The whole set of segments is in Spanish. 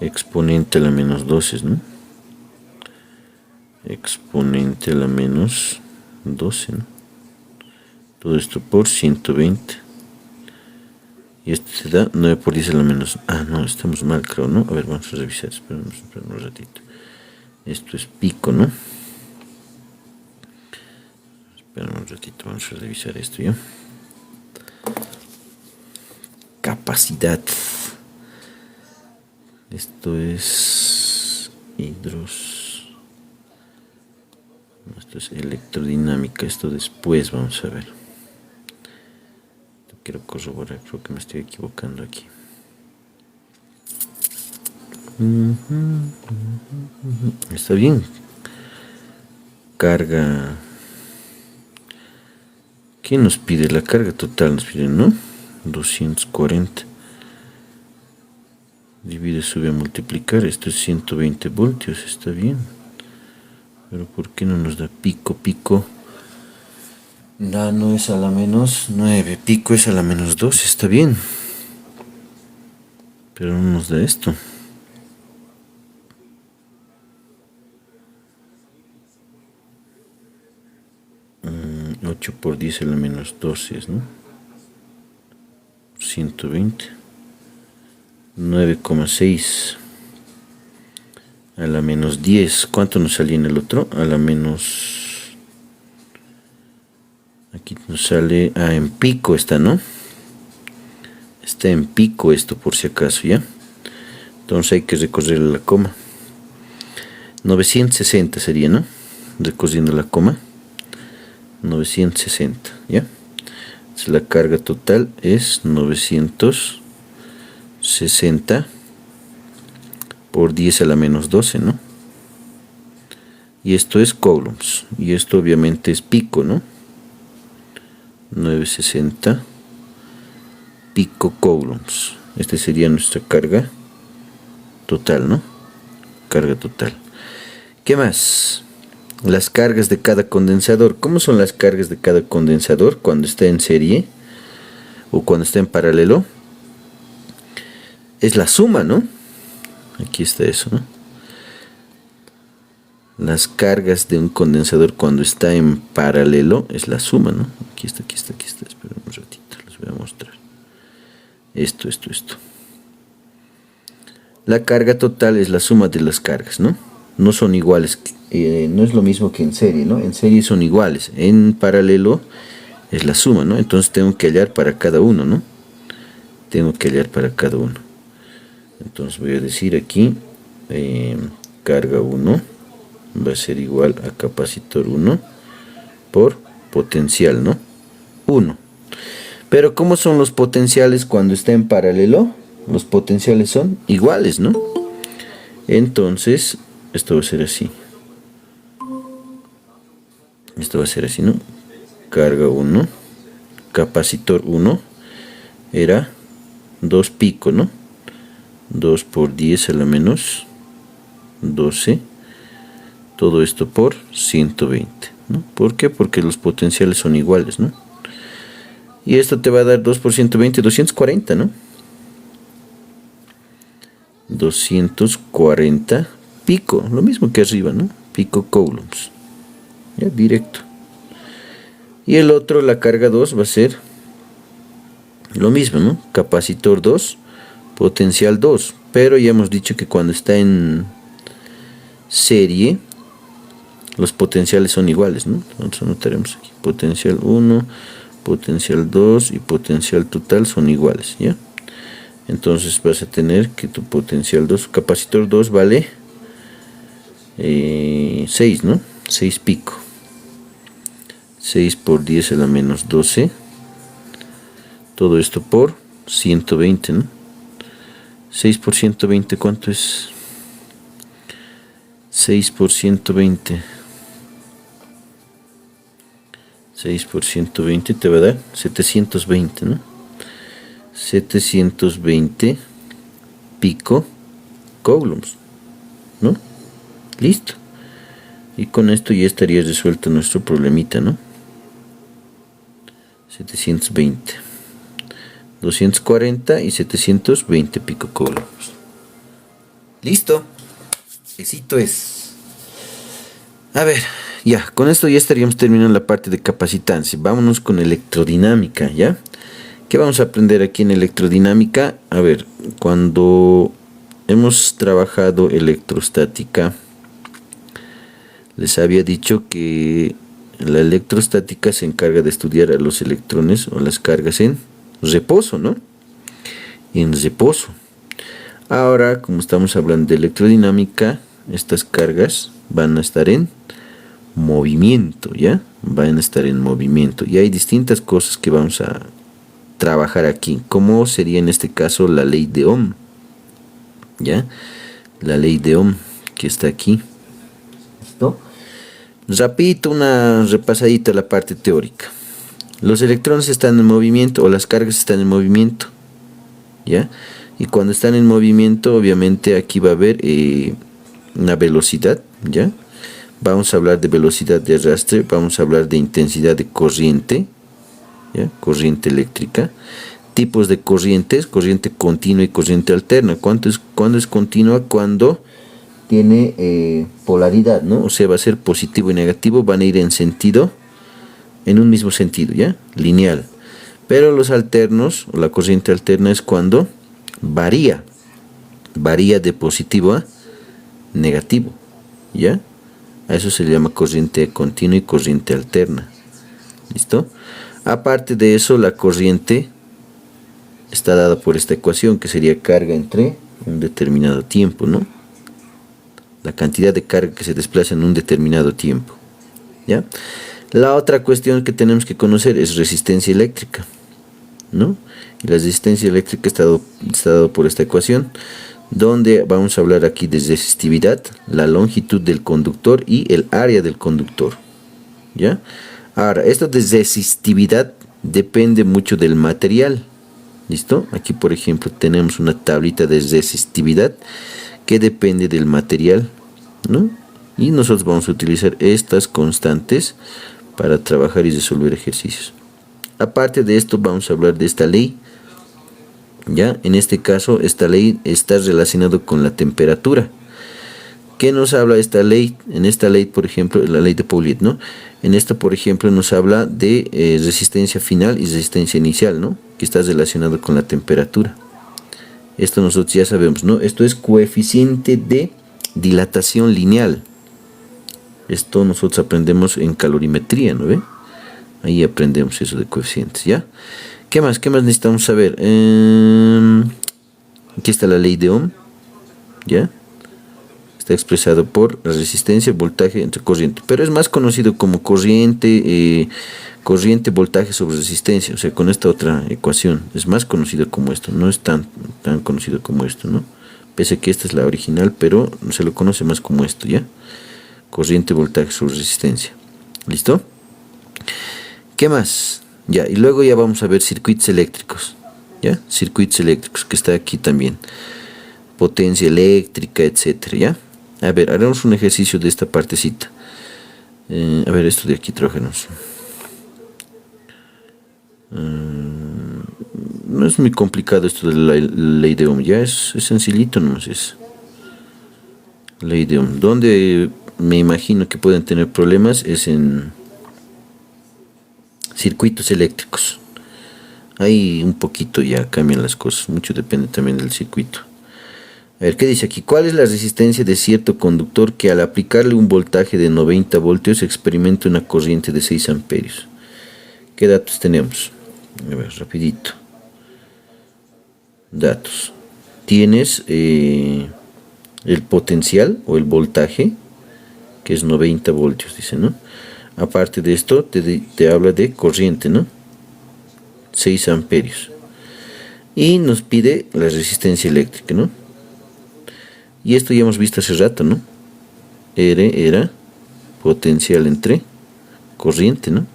exponente a la menos 12, ¿no? Exponente a la menos 12, ¿no? Todo esto por 120. Y esto se da 9 por 10 a la menos... Ah, no, estamos mal, creo, ¿no? A ver, vamos a revisar. Espera un ratito. Esto es pico, ¿no? Espera un ratito, vamos a revisar esto ya. Capacidad. Esto es hidros. Esto es electrodinámica. Esto después vamos a ver. Quiero corroborar, creo que me estoy equivocando aquí. Está bien. Carga. ¿Qué nos pide? La carga total nos pide, ¿no? 240. Divide, sube a multiplicar. Esto es 120 voltios. Está bien. Pero ¿por qué no nos da pico? Pico. Nano es a la menos 9. Pico es a la menos 12. Está bien. Pero no nos da esto. 8 por 10 a la menos 12, ¿no? 120. 9,6 a la menos 10. ¿Cuánto nos salía en el otro? A la menos... Aquí nos sale... Ah, en pico está, ¿no? Está en pico esto por si acaso, ¿ya? Entonces hay que recorrer la coma. 960 sería, ¿no? Recorriendo la coma. 960, ¿ya? Entonces la carga total es 960 por 10 a la menos 12, ¿no? Y esto es coulombs. Y esto obviamente es pico, ¿no? 960 pico coulombs. Este sería nuestra carga total, ¿no? Carga total. ¿Qué más? Las cargas de cada condensador. ¿Cómo son las cargas de cada condensador cuando está en serie o cuando está en paralelo? Es la suma, ¿no? Aquí está eso, ¿no? Las cargas de un condensador cuando está en paralelo es la suma, ¿no? Aquí está. Esperen un ratito, les voy a mostrar. Esto. La carga total es la suma de las cargas, ¿no? No son iguales, no es lo mismo que en serie, ¿no? En serie son iguales, en paralelo es la suma, ¿no? Entonces tengo que hallar para cada uno, ¿no? Tengo que hallar para cada uno. Entonces voy a decir aquí, carga 1 va a ser igual a capacitor 1 por potencial, ¿no? 1. Pero ¿cómo son los potenciales cuando está en paralelo? Los potenciales son iguales, ¿no? Entonces, esto va a ser así. Esto va a ser así, ¿no? Carga 1, capacitor 1, era 2 pico, ¿no? 2 por 10 a la menos 12. Todo esto por 120, ¿no? ¿Por qué? Porque los potenciales son iguales, ¿no? Y esto te va a dar 2 por 120, 240, ¿no? 240 pico, lo mismo que arriba, ¿no? Pico coulombs. Ya, directo. Y el otro, la carga 2, va a ser lo mismo, ¿no? Capacitor 2, potencial 2. Pero ya hemos dicho que cuando está en serie, los potenciales son iguales, ¿no? Entonces anotaremos aquí. Potencial 1, potencial 2 y potencial total son iguales, ¿ya? Entonces vas a tener que tu potencial 2, capacitor 2 vale 6, ¿no? 6 pico. 6 por 10 a la menos 12. Todo esto por 120, ¿no? 6 por 120, ¿cuánto es? 6 por 120. 6 por 120 te va a dar 720, ¿no? 720 pico coulombs, ¿no? Listo. Y con esto ya estaría resuelto nuestro problemita, ¿no? 720. 240 y 720 pico coulombs. Listo. Éxito es. A ver, ya, con esto ya estaríamos terminando la parte de capacitancia. Vámonos con electrodinámica, ¿ya? ¿Qué vamos a aprender aquí en electrodinámica? A ver, cuando hemos trabajado electrostática, les había dicho que la electrostática se encarga de estudiar a los electrones o las cargas en reposo, ¿no? En reposo. Ahora, como estamos hablando de electrodinámica, estas cargas van a estar en movimiento, ¿ya? Van a estar en movimiento. Y hay distintas cosas que vamos a trabajar aquí. ¿Cómo sería en este caso la ley de Ohm? ¿Ya? La ley de Ohm que está aquí. ¿Listo? Rapidito, una repasadita a la parte teórica. Los electrones están en movimiento o las cargas están en movimiento, ¿ya? Y cuando están en movimiento, obviamente aquí va a haber una velocidad, ¿ya? Vamos a hablar de velocidad de arrastre, vamos a hablar de intensidad de corriente, ¿ya? Corriente eléctrica, tipos de corrientes, corriente continua y corriente alterna. ¿Cuándo es continua? Cuando tiene polaridad, ¿no? O sea, va a ser positivo y negativo, van a ir en un mismo sentido, ¿ya? Lineal. Pero los alternos, o la corriente alterna, es cuando varía de positivo a negativo, ¿ya? A eso se le llama corriente continua y corriente alterna. ¿Listo? Aparte de eso, la corriente está dada por esta ecuación, que sería carga entre un determinado tiempo, ¿no? La cantidad de carga que se desplaza en un determinado tiempo, ¿ya? La otra cuestión que tenemos que conocer es resistencia eléctrica, ¿no? Y la resistencia eléctrica está dado por esta ecuación, donde vamos a hablar aquí de resistividad, la longitud del conductor y el área del conductor, ¿ya? Ahora, esto de resistividad depende mucho del material. ¿Listo? Aquí, por ejemplo, tenemos una tablita de resistividad que depende del material, ¿no? Y nosotros vamos a utilizar estas constantes para trabajar y resolver ejercicios. Aparte de esto, vamos a hablar de esta ley, ¿ya? En este caso, esta ley está relacionada con la temperatura. ¿Qué nos habla esta ley? En esta ley, por ejemplo, la ley de Pauliet, ¿no? En esta, por ejemplo, nos habla de resistencia final y resistencia inicial, ¿no? Que está relacionado con la temperatura. Esto nosotros ya sabemos, ¿no? Esto es coeficiente de dilatación lineal. Esto nosotros aprendemos en calorimetría, ¿no ve? Ahí aprendemos eso de coeficientes, ¿ya? ¿Qué más? ¿Qué más necesitamos saber? Aquí está la ley de Ohm, ¿ya? Está expresado por la resistencia, voltaje entre corriente, pero es más conocido como corriente, voltaje sobre resistencia, o sea, con esta otra ecuación, es más conocido como esto, no es tan conocido como esto, ¿no? Pese a que esta es la original, pero se lo conoce más como esto, ¿ya? Corriente, voltaje sobre resistencia. ¿Listo? ¿Qué más? Ya, y luego ya vamos a ver circuitos eléctricos, ¿ya? Circuitos eléctricos, que está aquí también. Potencia eléctrica, etcétera, ¿ya? A ver, haremos un ejercicio de esta partecita. A ver, esto de aquí, trabajemos. No es muy complicado esto de la ley de Ohm, ya es sencillito nomás es. Ley de Ohm. Donde me imagino que pueden tener problemas es en circuitos eléctricos. Ahí un poquito ya cambian las cosas, mucho depende también del circuito. A ver, ¿qué dice aquí? ¿Cuál es la resistencia de cierto conductor que al aplicarle un voltaje de 90 voltios experimenta una corriente de 6 amperios? ¿Qué datos tenemos? A ver, rapidito. Datos. Tienes el potencial o el voltaje, que es 90 voltios, dice, ¿no? Aparte de esto, te habla de corriente, ¿no? 6 amperios. Y nos pide la resistencia eléctrica, ¿no? Y esto ya hemos visto hace rato, ¿no? R era potencial entre corriente, ¿no?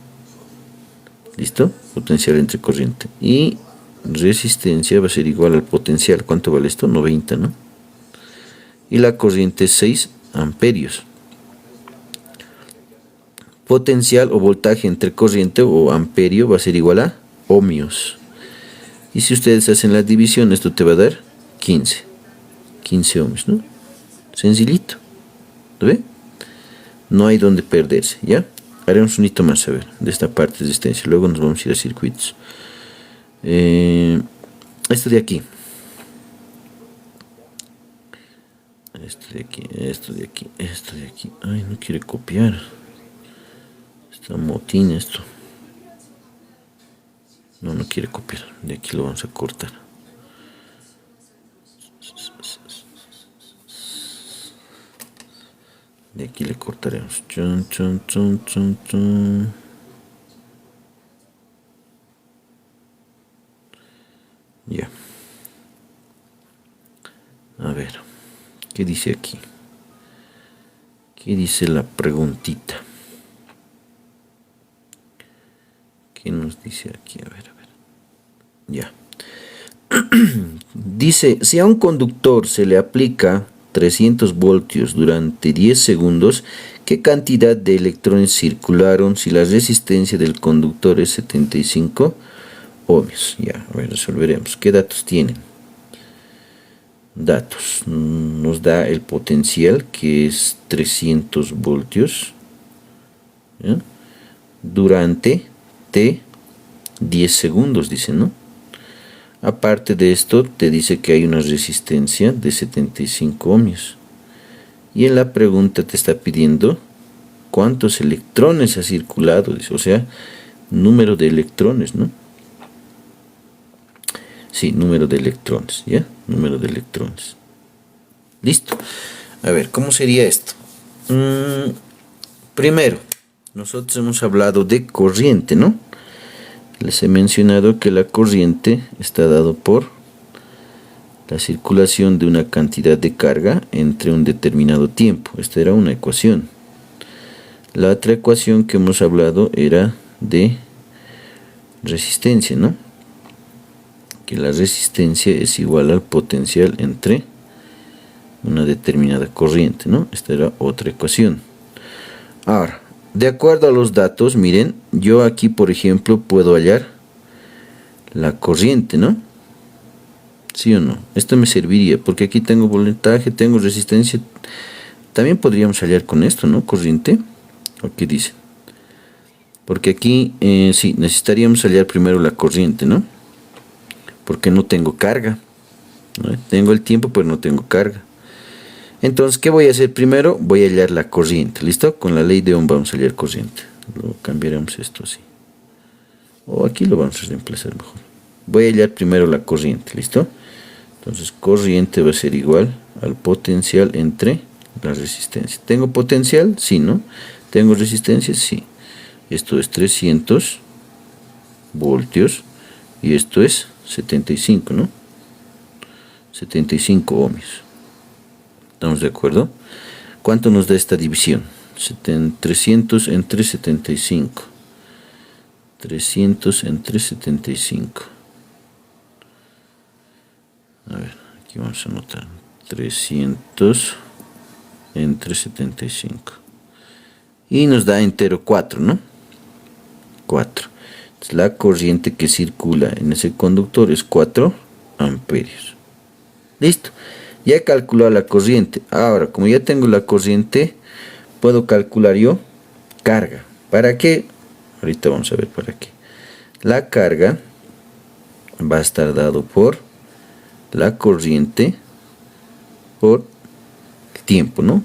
¿Listo? Potencial entre corriente. Y resistencia va a ser igual al potencial. ¿Cuánto vale esto? 90, ¿no? Y la corriente es 6 amperios. Potencial o voltaje entre corriente o amperio va a ser igual a ohmios. Y si ustedes hacen la división, esto te va a dar 15 ohmios, ¿no? Sencillito. ¿Lo ve? No hay donde perderse, ¿ya? Haremos un hito más, a ver, de esta parte de resistencia. Luego nos vamos a ir a circuitos. Esto de aquí. Esto de aquí, esto de aquí, esto de aquí. Ay, no quiere copiar. Está motín esto. No, no quiere copiar. De aquí lo vamos a cortar. De aquí le cortaremos. Chun, chun, chun, chun, chun. Ya. A ver. ¿Qué dice aquí? ¿Qué dice la preguntita? ¿Qué nos dice aquí? A ver, a ver. Ya. Dice, si a un conductor se le aplica 300 voltios durante 10 segundos, ¿qué cantidad de electrones circularon si la resistencia del conductor es 75 ohmios? Ya, a ver, resolveremos. ¿Qué datos tienen? Datos. Nos da el potencial, que es 300 voltios. ¿Ya? Durante T 10 segundos, dice, ¿no? Aparte de esto, te dice que hay una resistencia de 75 ohmios. Y en la pregunta te está pidiendo cuántos electrones ha circulado, dice, o sea, número de electrones, ¿no? Sí, número de electrones, ¿ya? Número de electrones. Listo. A ver, ¿cómo sería esto? Primero, nosotros hemos hablado de corriente, ¿no? Les he mencionado que la corriente está dado por la circulación de una cantidad de carga entre un determinado tiempo. Esta era una ecuación. La otra ecuación que hemos hablado era de resistencia, ¿no? Que la resistencia es igual al potencial entre una determinada corriente, ¿no? Esta era otra ecuación. Ahora, de acuerdo a los datos, miren, yo aquí, por ejemplo, puedo hallar la corriente, ¿no? ¿Sí o no? Esto me serviría, porque aquí tengo voltaje, tengo resistencia. También podríamos hallar con esto, ¿no? Corriente. ¿O qué dice? Porque aquí, sí, necesitaríamos hallar primero la corriente, ¿no? Porque no tengo carga, ¿no? Tengo el tiempo, pero no tengo carga. Entonces, ¿qué voy a hacer primero? Voy a hallar la corriente, ¿listo? Con la ley de Ohm vamos a hallar corriente. Lo cambiaremos esto así. O aquí lo vamos a reemplazar mejor. Voy a hallar primero la corriente, ¿listo? Entonces, corriente va a ser igual al potencial entre la resistencia. ¿Tengo potencial? Sí, ¿no? ¿Tengo resistencia? Sí. Esto es 300 voltios y esto es 75, ¿no? 75 ohmios. ¿Estamos de acuerdo? ¿Cuánto nos da esta división? 300 entre 75. 300 entre 75. A ver, aquí vamos a anotar. 300 entre 75. Y nos da entero 4, ¿no? 4. Entonces, la corriente que circula en ese conductor es 4 amperios. Listo. Ya he calculado la corriente. Ahora, como ya tengo la corriente, puedo calcular yo carga. ¿Para qué? Ahorita vamos a ver para qué. La carga va a estar dado por la corriente por el tiempo, ¿no?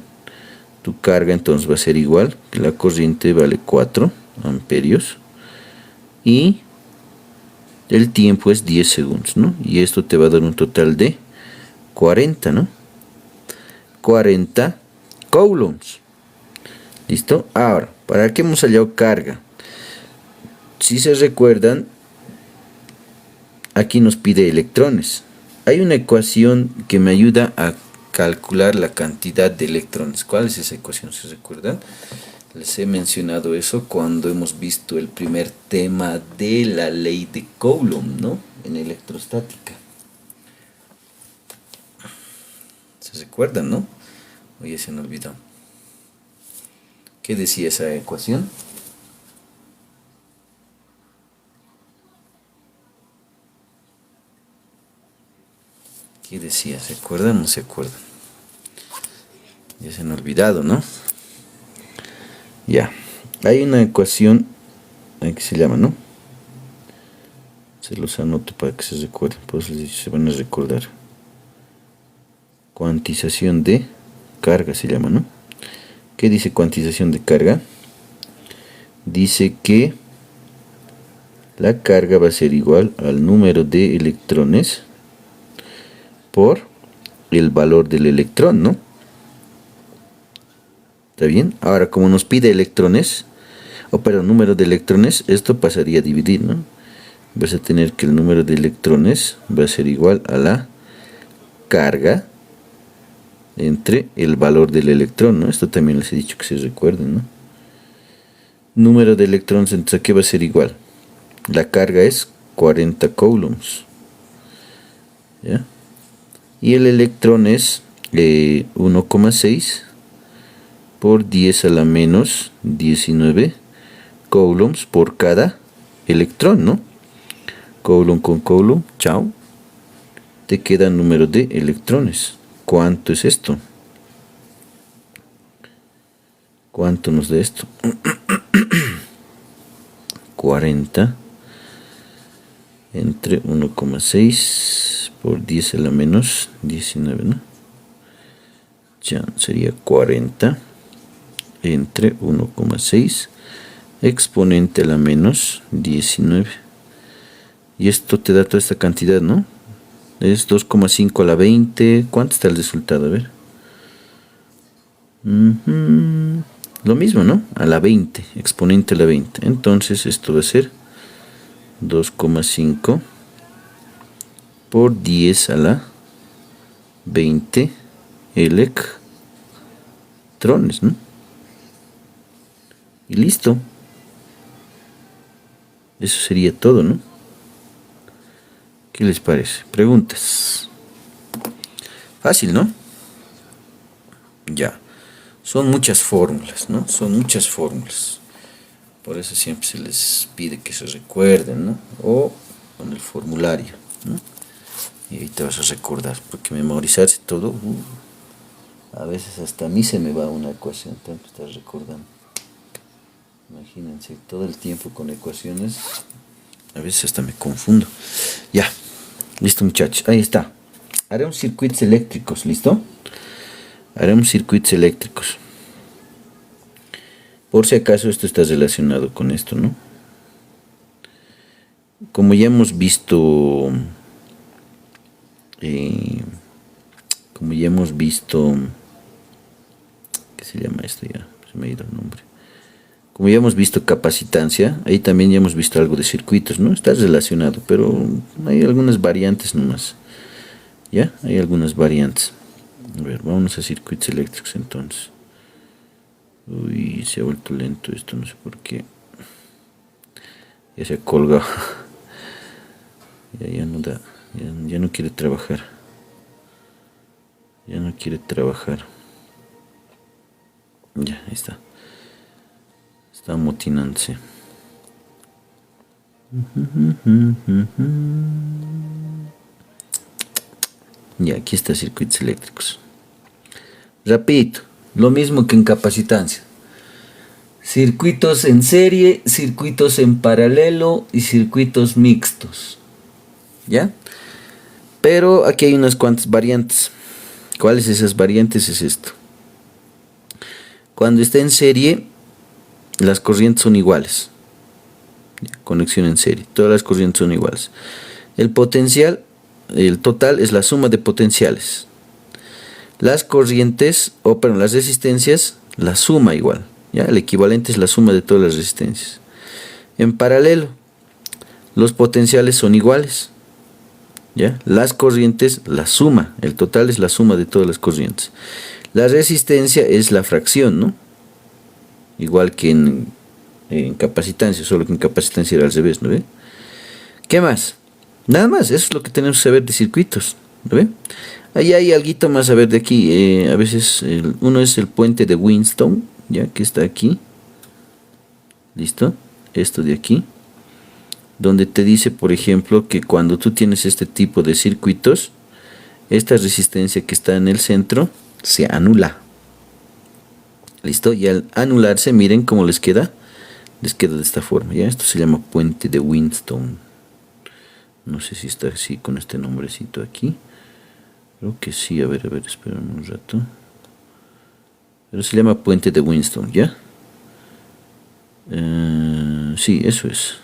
Tu carga entonces va a ser igual, que la corriente vale 4 amperios y el tiempo es 10 segundos, ¿no? Y esto te va a dar un total de 40, ¿no? 40 coulombs. ¿Listo? Ahora, ¿para qué hemos hallado carga? Si se recuerdan, aquí nos pide electrones. Hay una ecuación que me ayuda a calcular la cantidad de electrones. ¿Cuál es esa ecuación? ¿Se recuerdan? Les he mencionado eso cuando hemos visto el primer tema de la ley de Coulomb, ¿no? En electrostática. ¿Se recuerdan, no? Oye, se me olvidó. ¿Qué decía esa ecuación? ¿Qué decía? ¿Se acuerdan o no se acuerdan? Ya se han olvidado, ¿no? Ya. Hay una ecuación que se llama, ¿no? Se los anoto para que se recuerden. Pues les he dicho, se van a recordar. Cuantización de carga se llama, ¿no? ¿Qué dice cuantización de carga? Dice que la carga va a ser igual al número de electrones por el valor del electrón, ¿no? ¿Está bien? Ahora, como nos pide electrones, número de electrones, esto pasaría a dividir, ¿no? Vas a tener que el número de electrones va a ser igual a la carga entre el valor del electrón, ¿no? Esto también les he dicho que se recuerden, ¿no? Número de electrones, entonces, ¿a qué va a ser igual? La carga es 40 coulombs, ¿ya? Y el electrón es 1,6 por 10 a la menos 19 coulombs por cada electrón, ¿no? Coulomb con coulomb, chao. Te queda el número de electrones. ¿Cuánto es esto? ¿Cuánto nos da esto? 40 entre 1,6 por 10 a la menos 19, ¿no? Ya sería 40 entre 1,6 exponente a la menos 19. Y esto te da toda esta cantidad, ¿no? Es 2,5 a la 20. ¿Cuánto está el resultado? A ver. Lo mismo, ¿no? A la 20, exponente a la 20. Entonces esto va a ser 2,5 por 10 a la 20 electrones, ¿no? Y listo. Eso sería todo, ¿no? ¿Qué les parece? Preguntas. Fácil, ¿no? Ya. Son muchas fórmulas, ¿no? Son muchas fórmulas. Por eso siempre se les pide que se recuerden, ¿no? O con el formulario, ¿no? Y ahí te vas a recordar. Porque memorizarse todo, a veces hasta a mí se me va una ecuación, tanto estás recordando. Imagínense, todo el tiempo con ecuaciones, a veces hasta me confundo. Ya, listo muchachos, ahí está. Haremos circuitos eléctricos, ¿listo? Haremos circuitos eléctricos. Por si acaso esto está relacionado con esto, ¿no? Como ya hemos visto, ¿qué se llama esto ya? Se me ha ido el nombre. Como ya hemos visto capacitancia, ahí también ya hemos visto algo de circuitos, ¿no? Está relacionado, pero hay algunas variantes nomás. ¿Ya? Hay algunas variantes. A ver, vamos a circuitos eléctricos entonces. Uy, se ha vuelto lento esto, no sé por qué. Ya se ha colgado. Ya no da, ya no quiere trabajar. Ya no quiere trabajar. Ya, ahí está. Está amotinándose. Ya, aquí está circuitos eléctricos. Repito, lo mismo que en capacitancia. Circuitos en serie, circuitos en paralelo y circuitos mixtos. ¿Ya? Pero aquí hay unas cuantas variantes. ¿Cuáles esas variantes? Es esto. Cuando está en serie, las corrientes son iguales. Conexión en serie. Todas las corrientes son iguales. El potencial, el total es la suma de potenciales. Las corrientes, las resistencias, la suma igual. ¿Ya? El equivalente es la suma de todas las resistencias. En paralelo, los potenciales son iguales. ¿Ya? Las corrientes, la suma. El total es la suma de todas las corrientes. La resistencia es la fracción, ¿no? Igual que en capacitancia, solo que en capacitancia era al revés, ¿no ve? ¿Qué más? Nada más, eso es lo que tenemos que saber de circuitos, ¿no ve? Ahí hay algo más a ver de aquí. A veces uno es el puente de Winston, ya que está aquí. ¿Listo? Esto de aquí. Donde te dice, por ejemplo, que cuando tú tienes este tipo de circuitos, esta resistencia que está en el centro se anula. ¿Listo? Y al anularse, miren cómo les queda. Les queda de esta forma, ¿ya? Esto se llama puente de Winston. No sé si está así con este nombrecito aquí. Creo que sí, a ver, espérame un rato. Pero se llama puente de Winston, ¿ya? Sí, eso es.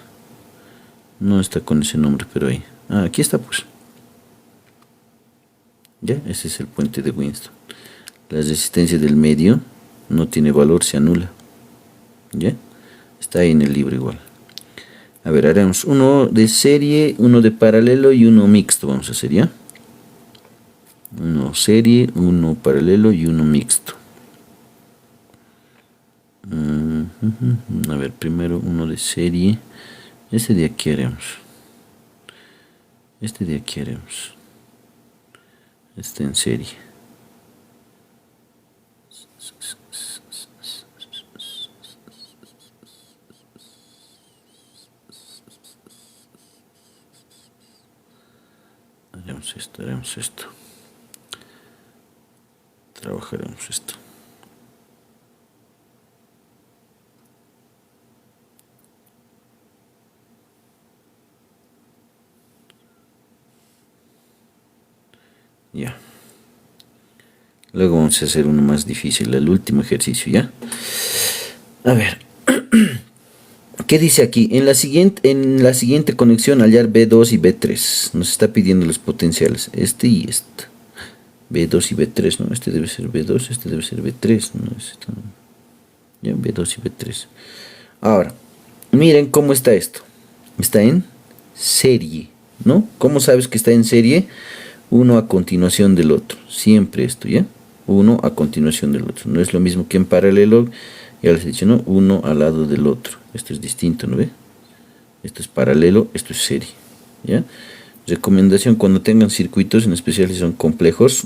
No está con ese nombre, pero ahí. Ah, aquí está, pues. Ya, ese es el puente de Winston. La resistencia del medio no tiene valor, se anula. ¿Ya? Está ahí en el libro igual. A ver, haremos uno de serie, uno de paralelo y uno mixto. Vamos a hacer, ¿ya? Uno serie, uno paralelo y uno mixto. A ver, primero uno de serie. Este de aquí haremos. Este de aquí haremos. Este en serie. Haremos esto. Trabajaremos esto. Ya. Luego vamos a hacer uno más difícil, el último ejercicio, ¿ya? A ver. ¿Qué dice aquí? En la siguiente conexión hallar B2 y B3. Nos está pidiendo los potenciales. Este y este. B2 y B3, ¿no? Este debe ser B2, este debe ser B3, ¿no? Ya, B2 y B3. Ahora, miren cómo está esto. Está en serie, ¿no? ¿Cómo sabes que está en serie? Uno a continuación del otro. Siempre esto, ¿ya? Uno a continuación del otro. No es lo mismo que en paralelo. Ya les he dicho, ¿no? Uno al lado del otro. Esto es distinto, ¿no ve? Esto es paralelo, esto es serie, ¿ya? Recomendación, cuando tengan circuitos, en especial si son complejos,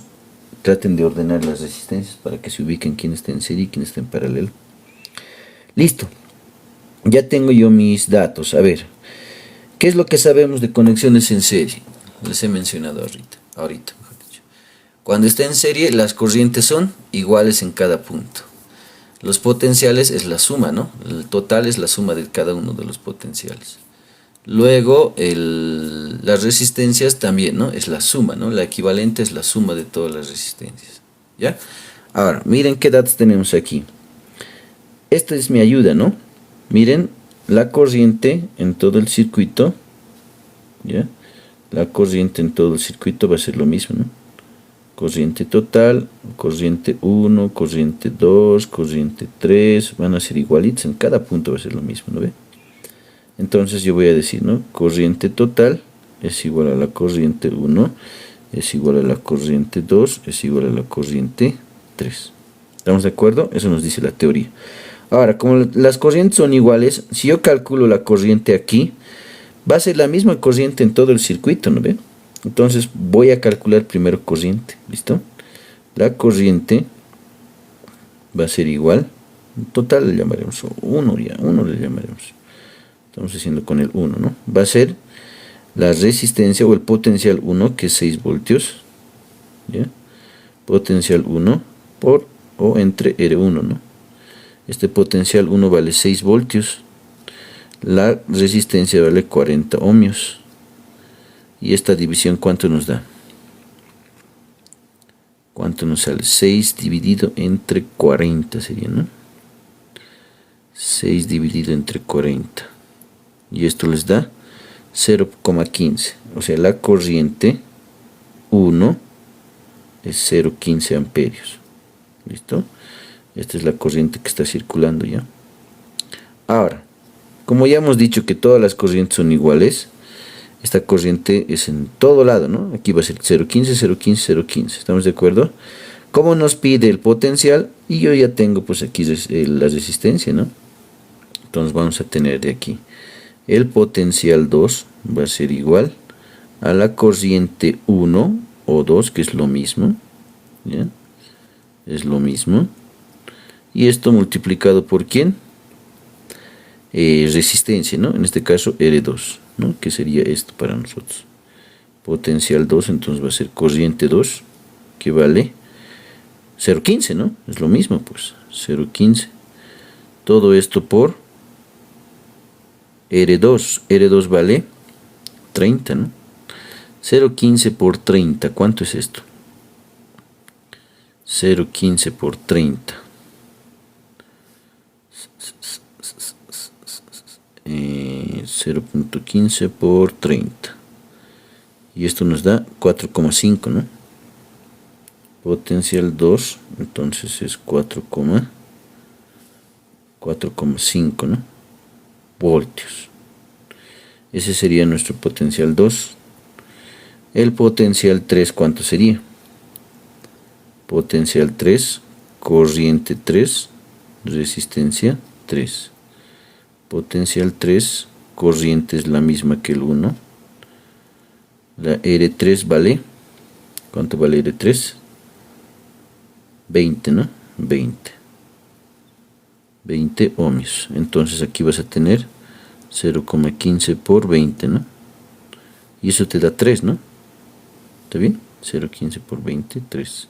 traten de ordenar las resistencias para que se ubiquen quién está en serie y quién está en paralelo. Listo. Ya tengo yo mis datos. A ver, ¿qué es lo que sabemos de conexiones en serie? Les he mencionado ahorita, mejor dicho. Cuando está en serie, las corrientes son iguales en cada punto. Los potenciales es la suma, ¿no? El total es la suma de cada uno de los potenciales. Luego, las resistencias también, ¿no? Es la suma, ¿no? La equivalente es la suma de todas las resistencias, ¿ya? Ahora, miren qué datos tenemos aquí. Esta es mi ayuda, ¿no? Miren, la corriente en todo el circuito, ¿ya? La corriente en todo el circuito va a ser lo mismo, ¿no? Corriente total, corriente 1, corriente 2, corriente 3, van a ser igualitos, en cada punto va a ser lo mismo, ¿no ve? Entonces yo voy a decir, ¿no? Corriente total es igual a la corriente 1, es igual a la corriente 2, es igual a la corriente 3. ¿Estamos de acuerdo? Eso nos dice la teoría. Ahora, como las corrientes son iguales, si yo calculo la corriente aquí, va a ser la misma corriente en todo el circuito, ¿no ve? Entonces voy a calcular primero corriente, ¿listo? La corriente va a ser igual, total le llamaremos 1 ya, 1 le llamaremos. Estamos haciendo con el 1, ¿no? Va a ser la resistencia o el potencial 1, que es 6 voltios, ¿ya? Potencial 1 por o entre R1, ¿no? Este potencial 1 vale 6 voltios. La resistencia vale 40 ohmios. Y esta división, ¿cuánto nos da? ¿Cuánto nos sale? 6 dividido entre 40 sería, ¿no? 6 dividido entre 40. Y esto les da 0,15. O sea, la corriente 1 es 0,15 amperios. ¿Listo? Esta es la corriente que está circulando ya. Ahora, como ya hemos dicho que todas las corrientes son iguales, esta corriente es en todo lado, ¿no? Aquí va a ser 0,15, 0,15, 0,15. ¿Estamos de acuerdo? Como nos pide el potencial, y yo ya tengo pues aquí la resistencia, ¿no? Entonces vamos a tener de aquí el potencial 2 va a ser igual a la corriente 1 o 2, que es lo mismo, ¿ya? Es lo mismo. Y esto multiplicado por ¿quién? Resistencia, ¿no? En este caso R2, ¿no? Que sería esto para nosotros. Potencial 2, entonces va a ser corriente 2, que vale 0,15, ¿no? Es lo mismo, pues, 0,15. Todo esto por R2. R2 vale 30, ¿no? 0,15 por 30, ¿cuánto es esto? 0,15 por 30. 0,15 por 30. Y esto nos da 4,5, ¿no? Potencial 2, entonces es 4,5, ¿no? Voltios. Ese sería nuestro potencial 2. El potencial 3, ¿cuánto sería? Potencial 3, corriente 3, resistencia 3. Potencial 3, corriente es la misma que el 1. La R3 vale, ¿cuánto vale R3? 20, ¿no? 20 ohmios. Entonces aquí vas a tener 0,15 por 20, ¿no? Y eso te da 3, ¿no? ¿Está bien? 0,15 por 20, 3.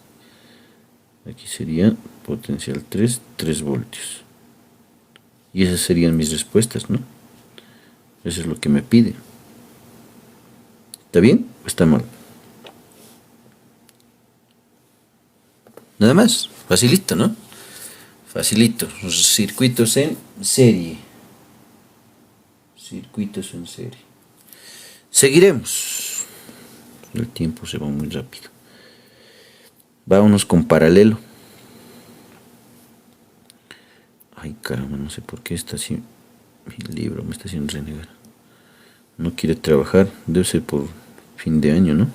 Aquí sería potencial 3, 3 voltios. Y esas serían mis respuestas, ¿no? Eso es lo que me pide. ¿Está bien o está mal? Nada más. Facilito, ¿no? Facilito. Los circuitos en serie. Circuitos en serie. Seguiremos. El tiempo se va muy rápido. Vámonos con paralelo. Ay, caramba, no sé por qué está así. Mi libro me está haciendo renegar. No quiere trabajar. Debe ser por fin de año, ¿no?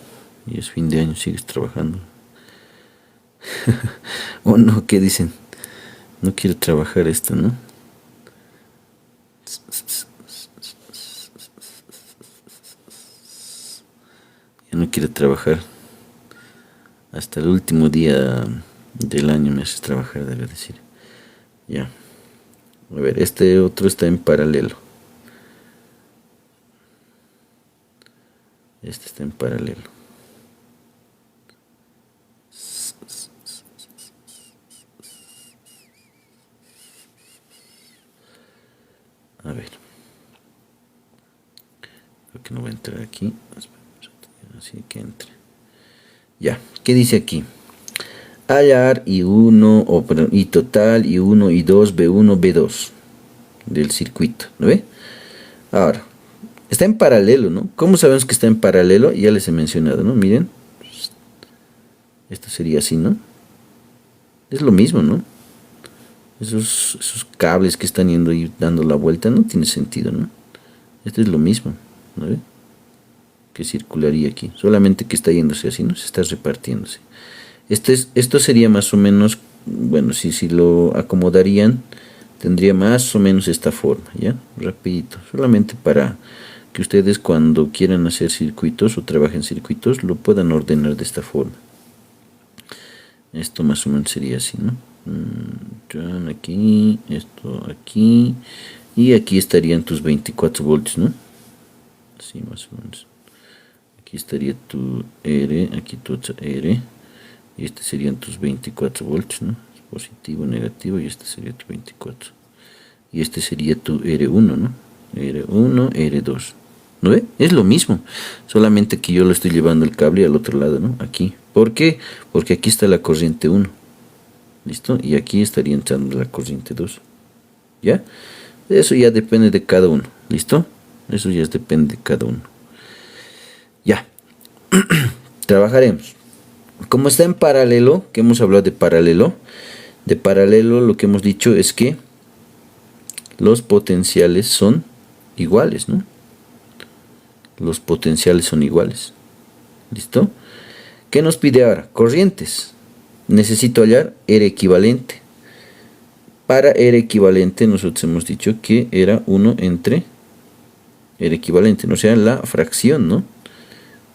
Y es fin de año, sigues trabajando. O no, ¿qué dicen? No quiere trabajar esto, ¿no? Ya no quiere trabajar. Hasta el último día del año me haces trabajar, debe decir. Ya. A ver, este otro está en paralelo. Este está en paralelo. A ver. Creo que no va a entrar aquí. Así que entre. Ya. ¿Qué dice aquí? Hallar I1, I total, I1, I2, B1, B2 del circuito, ¿no ve? Ahora, está en paralelo, ¿no? ¿Cómo sabemos que está en paralelo? Ya les he mencionado, ¿no? Miren. Esto sería así, ¿no? Es lo mismo, ¿no? Esos cables que están yendo y dando la vuelta no tiene sentido, ¿no? Esto es lo mismo, ¿no ve? Que circularía aquí. Solamente que está yéndose así, ¿no? Se está repartiéndose. Esto sería más o menos, bueno, si lo acomodarían, tendría más o menos esta forma, ¿ya? Rapidito, solamente para que ustedes cuando quieran hacer circuitos o trabajen circuitos, lo puedan ordenar de esta forma. Esto más o menos sería así, ¿no? Aquí, esto aquí, y aquí estarían tus 24 voltios, ¿no? Así más o menos. Aquí estaría tu R, aquí tu R. Y este serían tus 24 voltios, ¿no? Positivo, negativo, y este sería tu 24. Y este sería tu R1, ¿no? R1, R2. ¿No ve? Es lo mismo. Solamente que yo lo estoy llevando el cable al otro lado, ¿no? Aquí. ¿Por qué? Porque aquí está la corriente 1. ¿Listo? Y aquí estaría entrando la corriente 2. ¿Ya? Eso ya depende de cada uno. ¿Listo? Eso ya depende de cada uno. Ya. Trabajaremos. Como está en paralelo, que hemos hablado de paralelo lo que hemos dicho es que los potenciales son iguales, ¿no? Los potenciales son iguales. ¿Listo? ¿Qué nos pide ahora? Corrientes. Necesito hallar R equivalente. Para R equivalente nosotros hemos dicho que era 1 entre R equivalente, ¿no? O sea, la fracción, ¿no?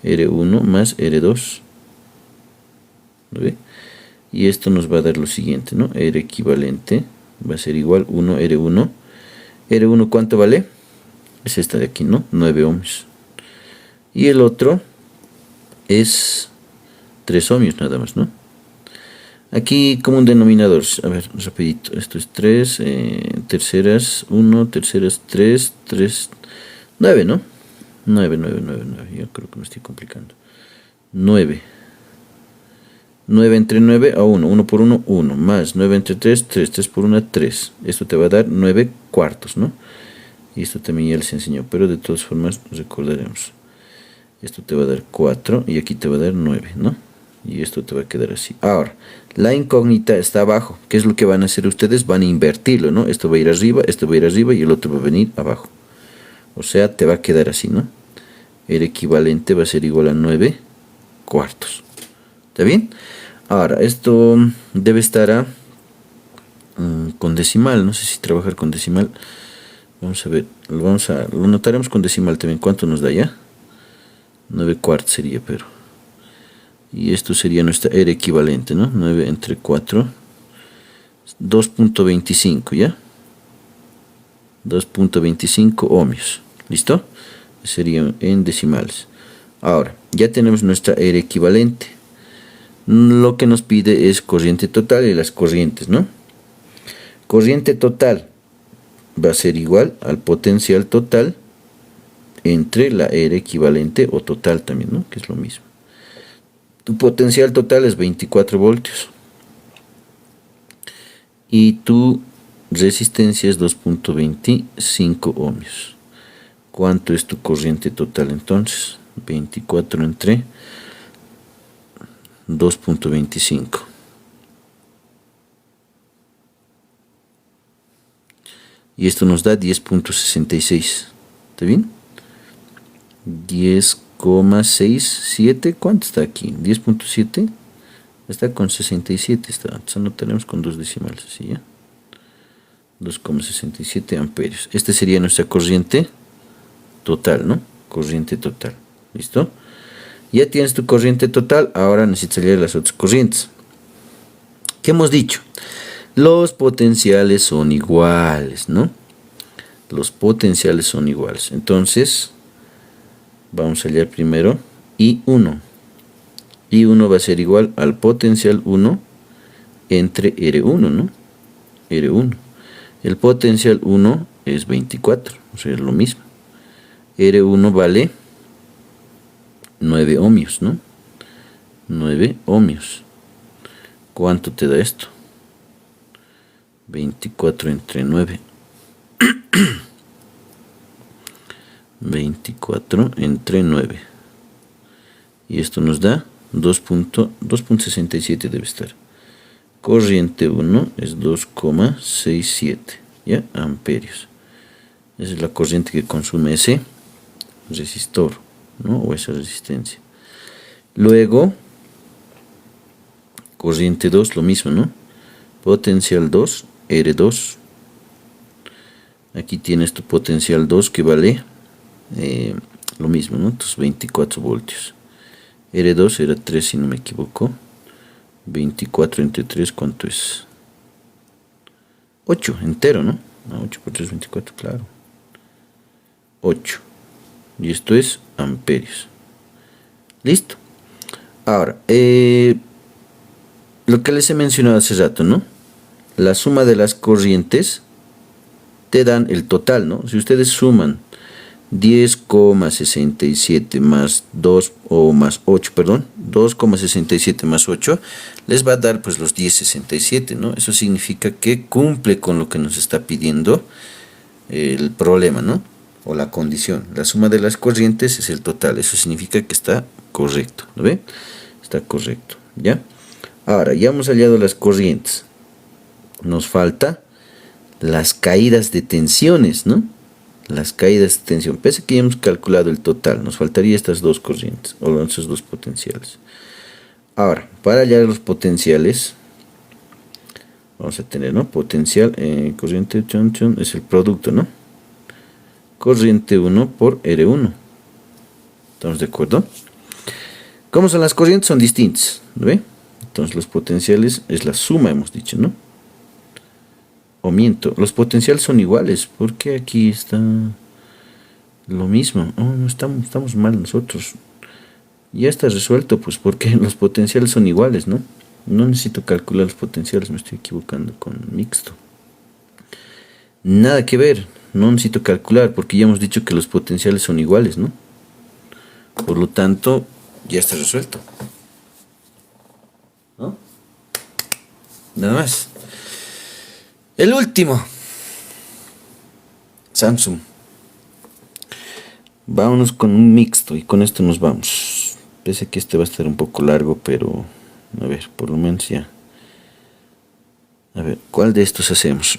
R1 más R2. ¿Lo ve? Y esto nos va a dar lo siguiente, ¿no? R equivalente va a ser igual 1 R1. R1, ¿cuánto vale? Es esta de aquí, ¿no? 9 ohmios. Y el otro es 3 ohmios nada más, ¿no? Aquí como un denominador, a ver, rapidito, esto es 3, terceras 1, terceras 3, 3, 9, ¿no? 9, 9, 9, 9, yo creo que me estoy complicando. 9. 9 entre 9 a 1, 1 por 1, 1, más 9 entre 3, 3, 3 por 1, 3. Esto te va a dar 9 cuartos, ¿no? Y esto también ya les enseñó, pero de todas formas recordaremos. Esto te va a dar 4 y aquí te va a dar 9, ¿no? Y esto te va a quedar así. Ahora, la incógnita está abajo. ¿Qué es lo que van a hacer ustedes? Van a invertirlo, ¿no? Esto va a ir arriba, esto va a ir arriba y el otro va a venir abajo. O sea, te va a quedar así, ¿no? El equivalente va a ser igual a 9 cuartos. ¿Está bien? Ahora, esto debe estar con decimal. No sé si trabajar con decimal. Vamos a ver. Lo notaremos con decimal también. ¿Cuánto nos da ya? 9 cuartos sería, pero... Y esto sería nuestra R equivalente, ¿no? 9 entre 4. 2.25, ¿ya? 2.25 ohmios. ¿Listo? Sería en decimales. Ahora, ya tenemos nuestra R equivalente. Lo que nos pide es corriente total y las corrientes, ¿no? Corriente total va a ser igual al potencial total entre la R equivalente o total también, ¿no? Que es lo mismo. Tu potencial total es 24 voltios. Y tu resistencia es 2.25 ohmios. ¿Cuánto es tu corriente total entonces? 24 entre 2.25. Y esto nos da 10.66. ¿Está bien? 10,67. ¿Cuánto está aquí? 10.7. Está con 67. Entonces anotaremos con dos decimales. Así ya. 2,67 amperios. Esta sería nuestra corriente total, ¿no? Corriente total. ¿Listo? Ya tienes tu corriente total. Ahora necesitarías las otras corrientes. ¿Qué hemos dicho? Los potenciales son iguales, ¿no? Los potenciales son iguales. Entonces, vamos a hallar primero I1. I1 va a ser igual al potencial 1 entre R1, ¿no? R1. El potencial 1 es 24, o sea, es lo mismo. R1 vale 9 ohmios, ¿no? 9 ohmios. ¿Cuánto te da esto? 24 entre 9. 24 entre 9. Y esto nos da 2.67 debe estar. Corriente 1 es 2,67, ¿ya? Amperios. Esa es la corriente que consume ese resistor, ¿no? O esa resistencia. Luego, corriente 2, lo mismo, ¿no? Potencial 2, R2. Aquí tienes tu potencial 2 que vale lo mismo, ¿no? Tus 24 voltios. R2 era 3 si no me equivoco. 24 entre 3, ¿cuánto es? 8 entero, ¿no? 8 por 3, 24, claro. 8. Y esto es amperios. Listo. Ahora, lo que les he mencionado hace rato, ¿no? La suma de las corrientes te dan el total, ¿no? Si ustedes suman 10,67 más 2 o más 8, perdón, 2,67 más 8 les va a dar pues los 10,67, ¿no? Eso significa que cumple con lo que nos está pidiendo el problema, ¿no? O la condición. La suma de las corrientes es el total. Eso significa que está correcto, ¿no ve? Está correcto, ¿ya? Ahora, ya hemos hallado las corrientes. Nos falta las caídas de tensiones, ¿no? Las caídas de tensión. Pese a que ya hemos calculado el total, nos faltaría estas dos corrientes, o esos dos potenciales. Ahora, para hallar los potenciales, vamos a tener, ¿no? Potencial, corriente, es el producto, ¿no? Corriente 1 por R1. ¿Estamos de acuerdo? ¿Cómo son las corrientes? Son distintas, ¿no ve? Entonces los potenciales es la suma, hemos dicho, ¿no? O miento, los potenciales son iguales, porque aquí está lo mismo. Oh, no estamos mal nosotros. Ya está resuelto, pues porque los potenciales son iguales, ¿no? No necesito calcular los potenciales, me estoy equivocando con mixto. Nada que ver, no necesito calcular porque ya hemos dicho que los potenciales son iguales, ¿no? Por lo tanto, ya está resuelto, ¿no? Nada más. El último. Samsung. Vámonos con un mixto y con esto nos vamos. Pese a que este va a estar un poco largo, pero a ver, por lo menos ya. A ver, ¿cuál de estos hacemos?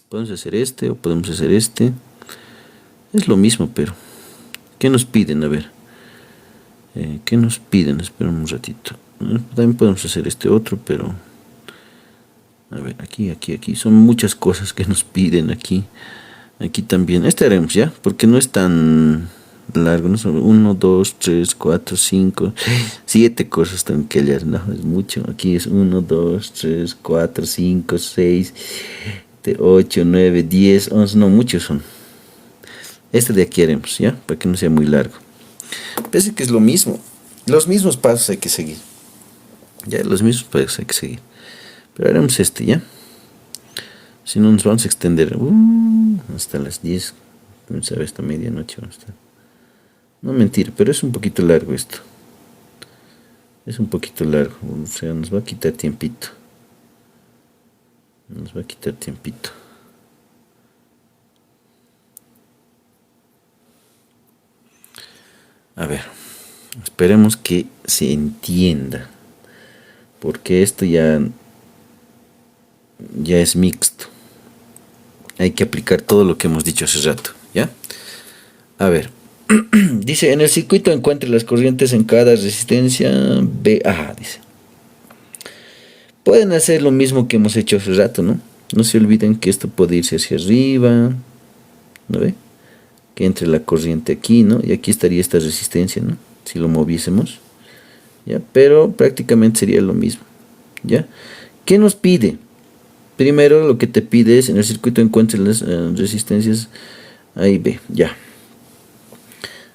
Podemos hacer este o podemos hacer este. Es lo mismo, pero ¿qué nos piden? A ver. ¿Qué nos piden? Espera un ratito. También podemos hacer este otro, pero... A ver, aquí. Son muchas cosas que nos piden aquí. Aquí también. Este haremos ya, porque no es tan largo. No son 1, 2, 3, 4, 5, 7 cosas tan que hallar. No, es mucho. Aquí es 1, 2, 3, 4, 5, 6, 8, 9, 10, 11. No, muchos son. Este de aquí haremos, ¿ya? Para que no sea muy largo. Pese que es lo mismo. Los mismos pasos hay que seguir. Ya, los mismos pasos hay que seguir. Pero haremos este, ¿ya? Si no, nos vamos a extender hasta las 10. Quién sabe, hasta medianoche vamos a estar. No, mentira, pero es un poquito largo esto. Es un poquito largo. O sea, nos va a quitar tiempito. Nos va a quitar tiempito. A ver. Esperemos que se entienda. Porque esto ya es mixto. Hay que aplicar todo lo que hemos dicho hace rato, ¿ya? A ver. Dice, en el circuito encuentre las corrientes en cada resistencia B. Dice. Pueden hacer lo mismo que hemos hecho hace rato, ¿no? No se olviden que esto puede irse hacia arriba, ¿no ve? Que entre la corriente aquí, ¿no? Y aquí estaría esta resistencia, ¿no? Si lo moviésemos, ¿ya? Pero prácticamente sería lo mismo, ¿ya? ¿Qué nos pide? Primero lo que te pide es en el circuito encuentres las resistencias A y B, ya.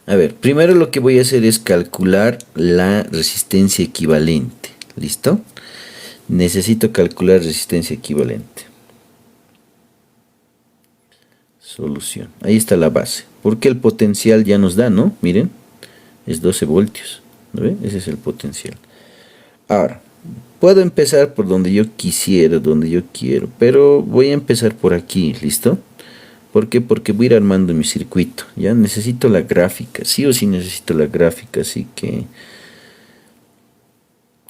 A ver, primero lo que voy a hacer es calcular la resistencia equivalente. ¿Listo? Necesito calcular resistencia equivalente. Solución. Ahí está la base. Porque el potencial ya nos da, ¿no? Miren, es 12 voltios. ¿No ve? Ese es el potencial. Ahora, puedo empezar por donde yo quisiera, donde yo quiero. Pero voy a empezar por aquí, ¿listo? ¿Por qué? Porque voy a ir armando mi circuito. Ya necesito la gráfica. Sí o sí necesito la gráfica. Así que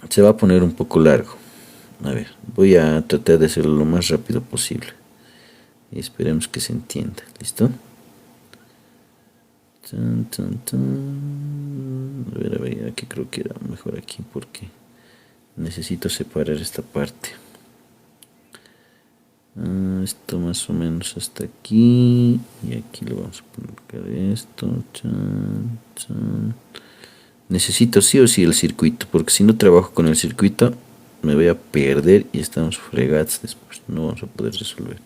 se va a poner un poco largo. A ver, voy a tratar de hacerlo lo más rápido posible. Y esperemos que se entienda. ¿Listo? A ver, aquí creo que era mejor aquí porque necesito separar esta parte. Esto más o menos hasta aquí. Y aquí lo vamos a colocar esto. Necesito sí o sí el circuito, porque si no trabajo con el circuito me voy a perder y estamos fregados después. No vamos a poder resolver.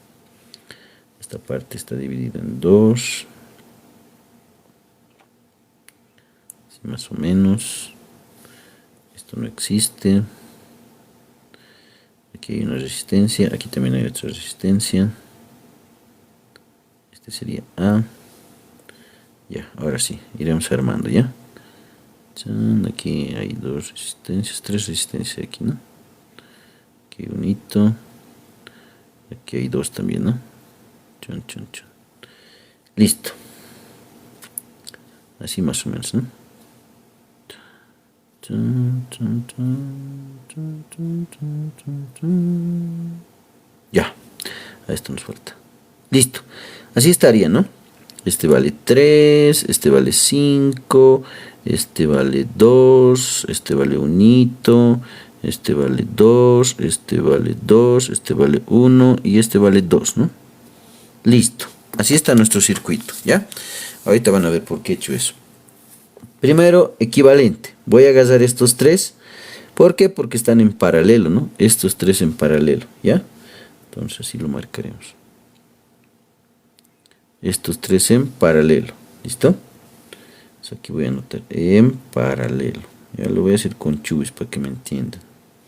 Esta parte está dividida en dos. Así más o menos. Esto no existe. Aquí hay una resistencia, aquí también hay otra resistencia. Este sería A. Ya, ahora sí, iremos armando, ¿ya? Aquí hay dos resistencias, tres resistencias aquí, ¿no? Aquí hay un hito. Aquí hay dos también, ¿no? Listo. Así más o menos, ¿no? Ya, a esto nos falta. Listo, así estaría, ¿no? Este vale 3, este vale 5, este vale 2, este vale 1, este vale 2, este vale 2, este vale 1 y este vale 2, ¿no? Listo, así está nuestro circuito, ¿ya? Ahorita van a ver por qué he hecho eso. Primero, equivalente. Voy a agarrar estos tres. ¿Por qué? Porque están en paralelo, ¿no? Estos tres en paralelo, ¿ya? Entonces así lo marcaremos. Estos tres en paralelo. ¿Listo? Entonces aquí voy a anotar en paralelo. Ya lo voy a hacer con chubis para que me entiendan.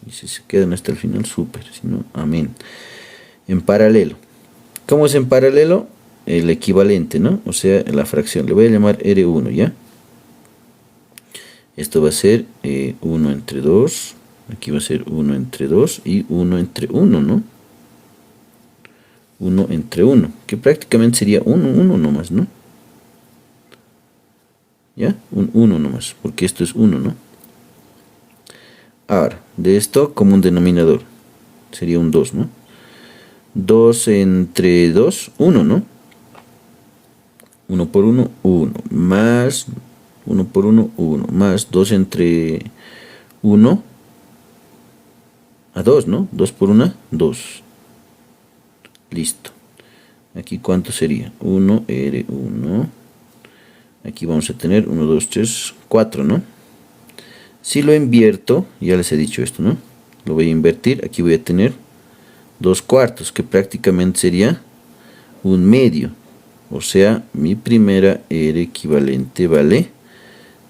Y si se quedan hasta el final, súper. Si no, amén. En paralelo. ¿Cómo es en paralelo? El equivalente, ¿no? O sea, la fracción. Le voy a llamar R1, ¿ya? Esto va a ser 1 entre 2. Aquí va a ser 1 entre 2 y 1 entre 1, ¿no? 1 entre 1, que prácticamente sería 1, 1 nomás, ¿no? ¿Ya? Un 1 nomás, porque esto es 1, ¿no? Ahora, de esto como un denominador, sería un 2, ¿no? 2 entre 2, 1, ¿no? 1 por 1, 1, más 1 por 1, 1, más 2 entre 1 a 2, ¿no? 2 por 1, 2. Listo. Aquí cuánto sería? 1, R1. Aquí vamos a tener 1, 2, 3, 4, ¿no? Si lo invierto, ya les he dicho esto, ¿no? Lo voy a invertir, aquí voy a tener 2 cuartos, que prácticamente sería un medio. O sea, mi primera R equivalente vale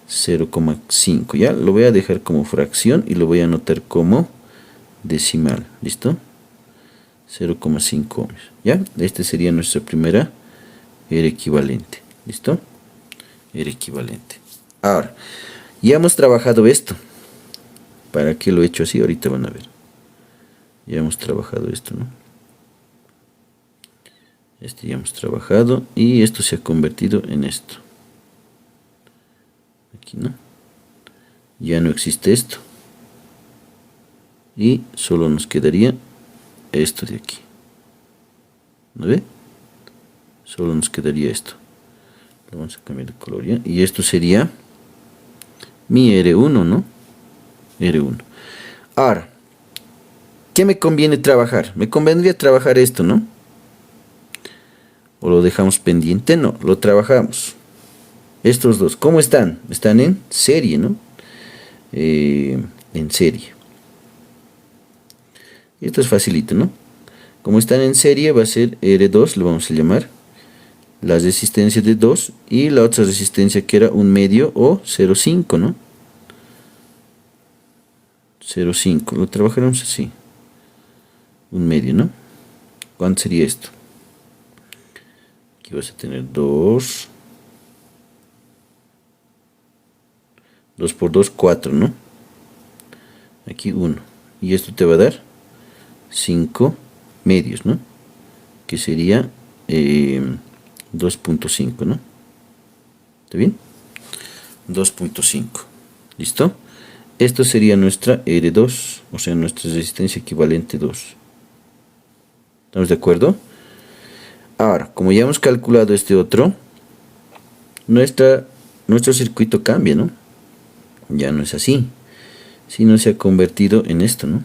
0,5. Ya lo voy a dejar como fracción y lo voy a anotar como decimal. ¿Listo? 0,5 ohmios. ¿Ya? Este sería nuestra primera R equivalente. ¿Listo? R equivalente. Ahora, ya hemos trabajado esto. ¿Para qué lo he hecho así? Ahorita van a ver. Ya hemos trabajado esto, ¿no? Este ya hemos trabajado y esto se ha convertido en esto. Aquí, ¿no? Ya no existe esto. Y solo nos quedaría esto de aquí. ¿No ve? Solo nos quedaría esto. Lo vamos a cambiar de color ya. Y esto sería mi R1, ¿no? R1. Ahora, ¿qué me conviene trabajar? Me convendría trabajar esto, ¿no? ¿O lo dejamos pendiente? No, lo trabajamos. Estos dos, ¿cómo están? Están en serie, ¿no? En serie. Esto es facilito, ¿no? Como están en serie, va a ser R2, lo vamos a llamar. La resistencia de 2 y la otra resistencia que era un medio o 0,5, ¿no? 0,5, lo trabajaremos así. Un medio, ¿no? ¿Cuánto sería esto? Aquí vas a tener 2. 2 por 2, 4, ¿no? Aquí 1. Y esto te va a dar 5 medios, ¿no? Que sería 2,5, ¿no? ¿Está bien? 2,5. ¿Listo? Esto sería nuestra R2, o sea, nuestra resistencia equivalente 2. ¿Estamos de acuerdo? Ahora, como ya hemos calculado este otro, nuestro circuito cambia, ¿no? Ya no es así, sino se ha convertido en esto, ¿no?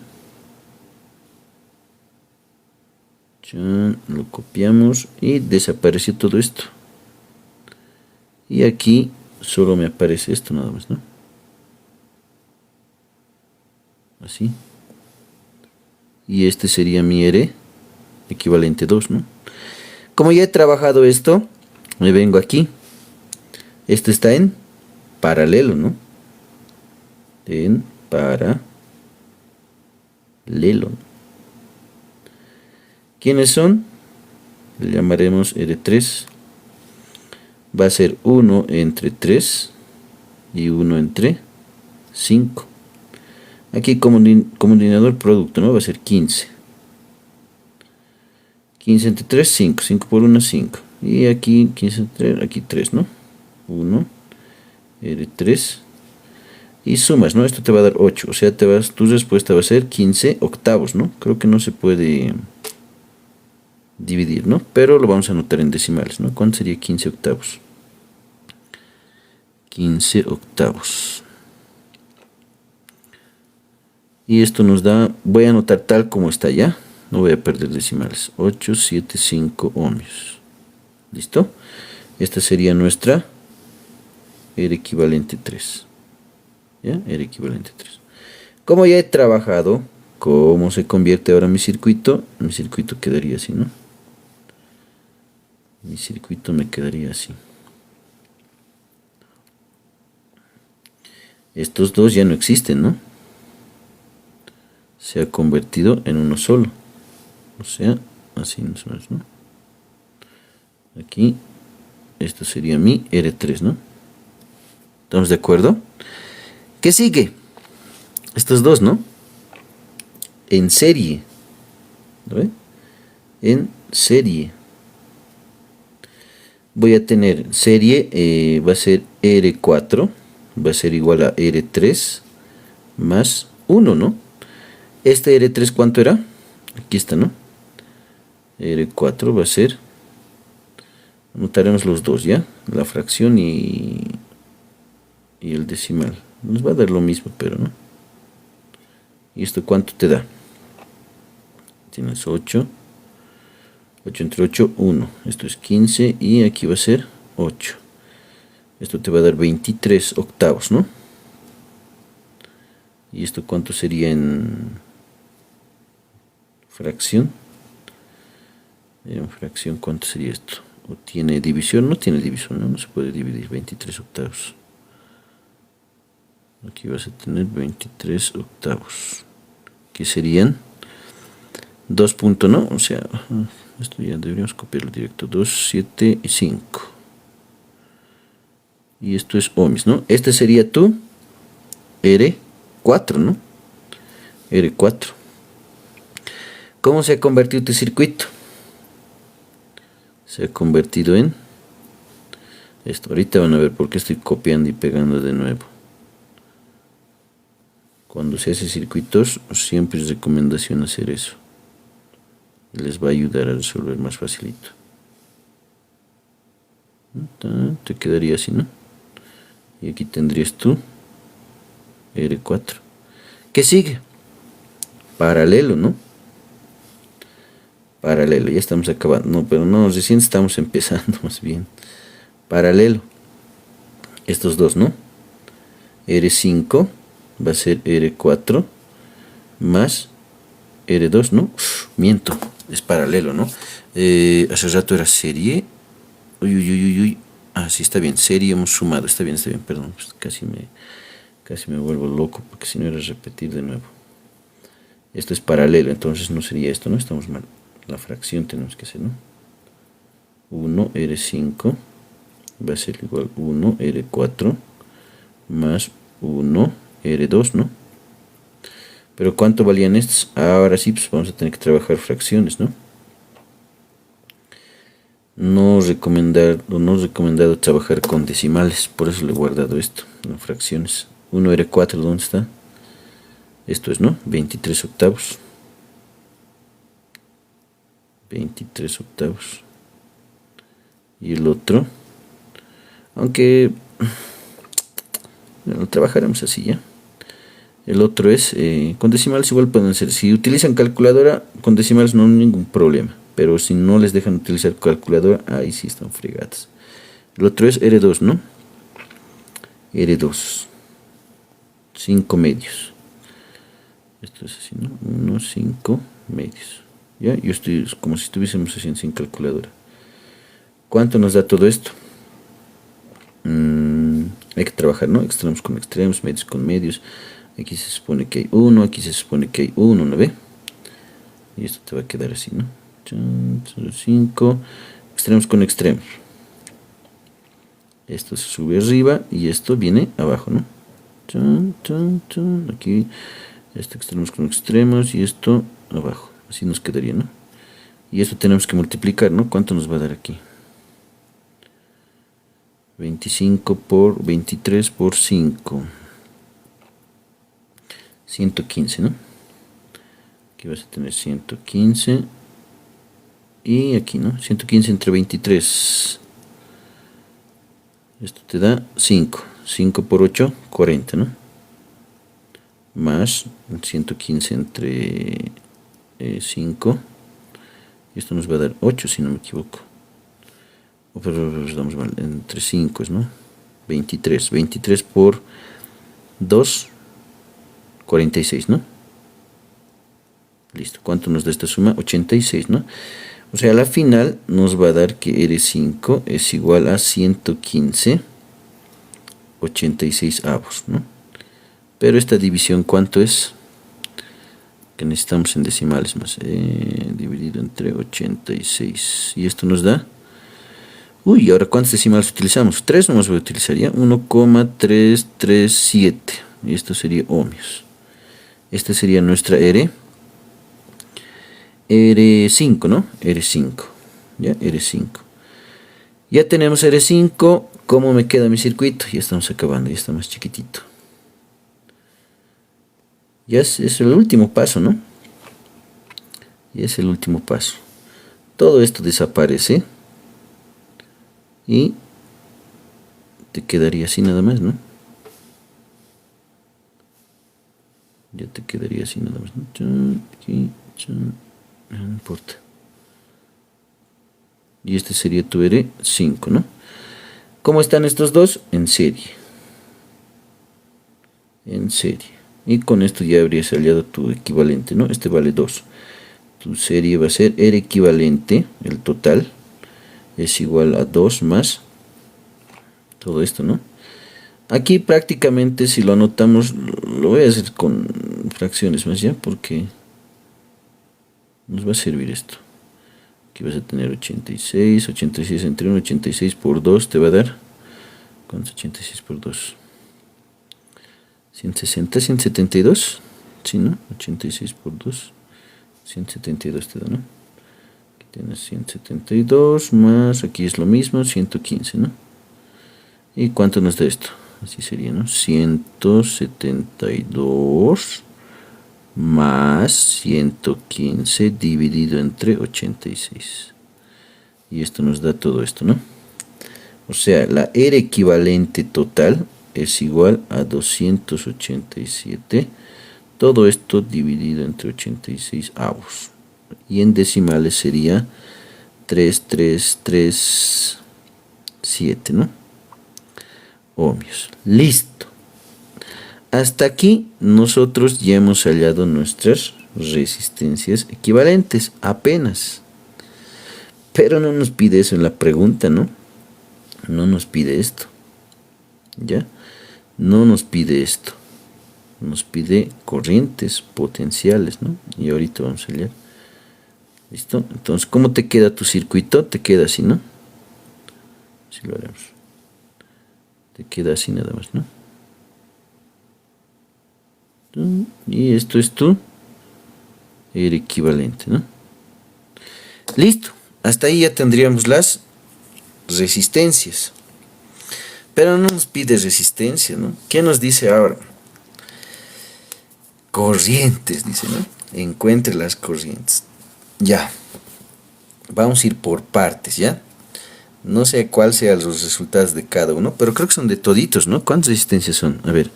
Lo copiamos y desapareció todo esto. Y aquí solo me aparece esto nada más, ¿no? Así. Y este sería mi R equivalente 2, ¿no? Como ya he trabajado esto, me vengo aquí. Esto está en paralelo, ¿no? En paralelo. ¿Quiénes son? Le llamaremos R3. Va a ser 1 entre 3 y 1 entre 5. Aquí como denominador producto, ¿no? Va a ser 15. 15 entre 3, 5. 5 por 1, 5. Y aquí 15 entre 3, aquí 3, ¿no? 1, R3. Y sumas, ¿no? Esto te va a dar 8. O sea, tu respuesta va a ser 15 octavos, ¿no? Creo que no se puede dividir, ¿no? Pero lo vamos a anotar en decimales, ¿no? ¿Cuánto sería 15 octavos? 15 octavos. Y esto nos da, voy a anotar tal como está ya, no voy a perder decimales, 875 ohmios. ¿Listo? Esta sería nuestra R equivalente 3. ¿Ya? R equivalente 3. Como ya he trabajado, ¿cómo se convierte ahora mi circuito? Mi circuito quedaría así, ¿no? Mi circuito me quedaría así. Estos dos ya no existen, ¿no? Se ha convertido en uno solo. O sea, así más o menos, ¿no? Aquí, esto sería mi R3, ¿no? ¿Estamos de acuerdo? ¿Qué sigue? Estos dos, ¿no? En serie. ¿Lo ve? En serie. Voy a tener serie, va a ser R4, va a ser igual a R3 más 1, ¿no? Este R3, ¿cuánto era? Aquí está, ¿no? R4 va a ser, anotaremos los dos, ¿ya? La fracción y el decimal. Nos va a dar lo mismo, pero no. ¿Y esto cuánto te da? Tienes 8. 8 entre 8, 1. Esto es 15 y aquí va a ser 8. Esto te va a dar 23 octavos, ¿no? ¿Y esto cuánto sería en fracción? En fracción, ¿cuánto sería esto? ¿O tiene división? No tiene división, ¿no? No se puede dividir 23 octavos. Aquí vas a tener 23 octavos. Que serían 2 puntos, ¿no? O sea, esto ya deberíamos copiarlo directo. 2, 7 y 5. Y esto es ohms, ¿no? Este sería tu R4, ¿no? R4. ¿Cómo se ha convertido tu circuito? Se ha convertido en esto. Ahorita van a ver por qué estoy copiando y pegando de nuevo. Cuando se hace circuitos, siempre es recomendación hacer eso. Les va a ayudar a resolver más facilito. Te quedaría así, ¿no? Y aquí tendrías tu R4. ¿Qué sigue? Paralelo, ¿no? Paralelo, ya estamos acabando. No, pero no, recién estamos empezando más bien. Paralelo. Estos dos, ¿no? R5 va a ser R4 más R2, ¿no? Miento, es paralelo, ¿no? Hace rato era serie. Uy, uy, uy, uy, uy. Ah, sí, está bien. Serie hemos sumado. Está bien, perdón. Pues casi me vuelvo loco porque si no era repetir de nuevo. Esto es paralelo, entonces no sería esto, ¿no? Estamos mal. La fracción tenemos que hacer, ¿no? 1 R5 va a ser igual a 1 R4 más 1 R2, ¿no? Pero ¿cuánto valían estos? Ahora sí, pues vamos a tener que trabajar fracciones, ¿no? No recomendado trabajar con decimales, por eso le he guardado esto, en fracciones. 1 R4, ¿dónde está? Esto es, ¿no? 23 octavos. 23 octavos. Y el otro, aunque lo trabajaremos así, ¿ya? El otro es, con decimales igual pueden ser. Si utilizan calculadora, con decimales no hay ningún problema. Pero si no les dejan utilizar calculadora, ahí sí están fregadas. El otro es R2, ¿no? R2. 5 medios. Esto es así, ¿no? 1, 5 medios. ¿Ya? Yo estoy como si estuviésemos haciendo sin calculadora. ¿Cuánto nos da todo esto? Hay que trabajar, ¿no? Extremos con extremos, medios con medios. Aquí se supone que hay 1, aquí se supone que hay 1, ¿no ve? Y esto te va a quedar así, ¿no? 5, extremos con extremos. Esto se sube arriba y esto viene abajo, ¿no? Aquí, esto extremos con extremos y esto abajo. Así nos quedaría, ¿no? Y esto tenemos que multiplicar, ¿no? ¿Cuánto nos va a dar aquí? 25 por 23 por 5. 115, ¿no? Aquí vas a tener 115. Y aquí, ¿no? 115 entre 23. Esto te da 5. 5 por 8, 40, ¿no? Más 115 entre 5. Esto nos va a dar 8, si no me equivoco. Pero estamos mal, entre 5, ¿no? 23. 23 por 2, 46, ¿no? Listo. ¿Cuánto nos da esta suma? 86, ¿no? O sea, a la final nos va a dar que R5 es igual a 115, 86 avos, ¿no? Pero esta división, ¿cuánto es? Que necesitamos en decimales más. Dividido entre 86. Y esto nos da... Uy, ahora ¿cuántos decimales utilizamos? 3 nomás voy a utilizar ya. 1,337. Y esto sería ohmios. Esta sería nuestra R5, ¿no? R5. Ya, R5. Ya tenemos R5. ¿Cómo me queda mi circuito? Ya estamos acabando, ya está más chiquitito. Ya es el último paso, ¿no? Ya es el último paso. Todo esto desaparece. Y te quedaría así nada más, ¿no? Ya te quedaría así nada más, ¿no? Aquí, no importa. Y este sería tu R5, ¿no? ¿Cómo están estos dos? En serie. En serie. Y con esto ya habrías hallado tu equivalente, ¿no? Este vale 2. Tu serie va a ser R equivalente, el total, es igual a 2 más todo esto, ¿no? Aquí prácticamente si lo anotamos, lo voy a hacer con fracciones más ya, porque nos va a servir esto. Aquí vas a tener 86 entre 1, 86 por 2 te va a dar, ¿cuánto es 86 por 2? 160, 172, sí, ¿no? 86 por 2, 172 te da, ¿no? Aquí tienes 172 más, aquí es lo mismo, 115, ¿no? ¿Y cuánto nos da esto? Así sería, ¿no? 172 más 115 dividido entre 86. Y esto nos da todo esto, ¿no? O sea, la R equivalente total es igual a 287. Todo esto dividido entre 86 avos. Y en decimales sería 3337, ¿no? Ohmios. Listo. Hasta aquí nosotros ya hemos hallado nuestras resistencias equivalentes, apenas. Pero no nos pide eso en la pregunta, ¿no? No nos pide esto. ¿Ya? No nos pide esto. Nos pide corrientes potenciales, ¿no? Y ahorita vamos a hallar. ¿Listo? Entonces, ¿cómo te queda tu circuito? Te queda así, ¿no? Así lo haremos. Te queda así nada más, ¿no? Y esto es tu R equivalente, ¿no? Listo. Hasta ahí ya tendríamos las resistencias. Pero no nos pide resistencia, ¿no? ¿Qué nos dice ahora? Corrientes, dice, ¿no? Encuentre las corrientes. Ya. Vamos a ir por partes, ¿ya? No sé cuál sean los resultados de cada uno, pero creo que son de toditos, ¿no? ¿Cuántas resistencias son? A ver.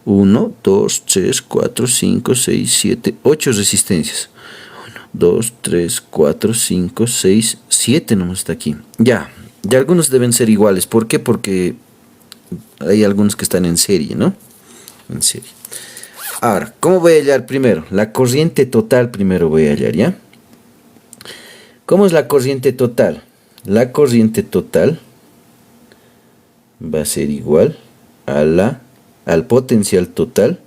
1, 2, 3, 4, 5, 6, 7, 8 resistencias. 1, 2, 3, 4, 5, 6, 7 nomás está aquí. Ya. Y algunos deben ser iguales. ¿Por qué? Porque hay algunos que están en serie, ¿no? En serie. Ahora, ¿cómo voy a hallar primero? La corriente total primero voy a hallar, ¿ya? ¿Cómo es la corriente total? La corriente total va a ser igual al potencial total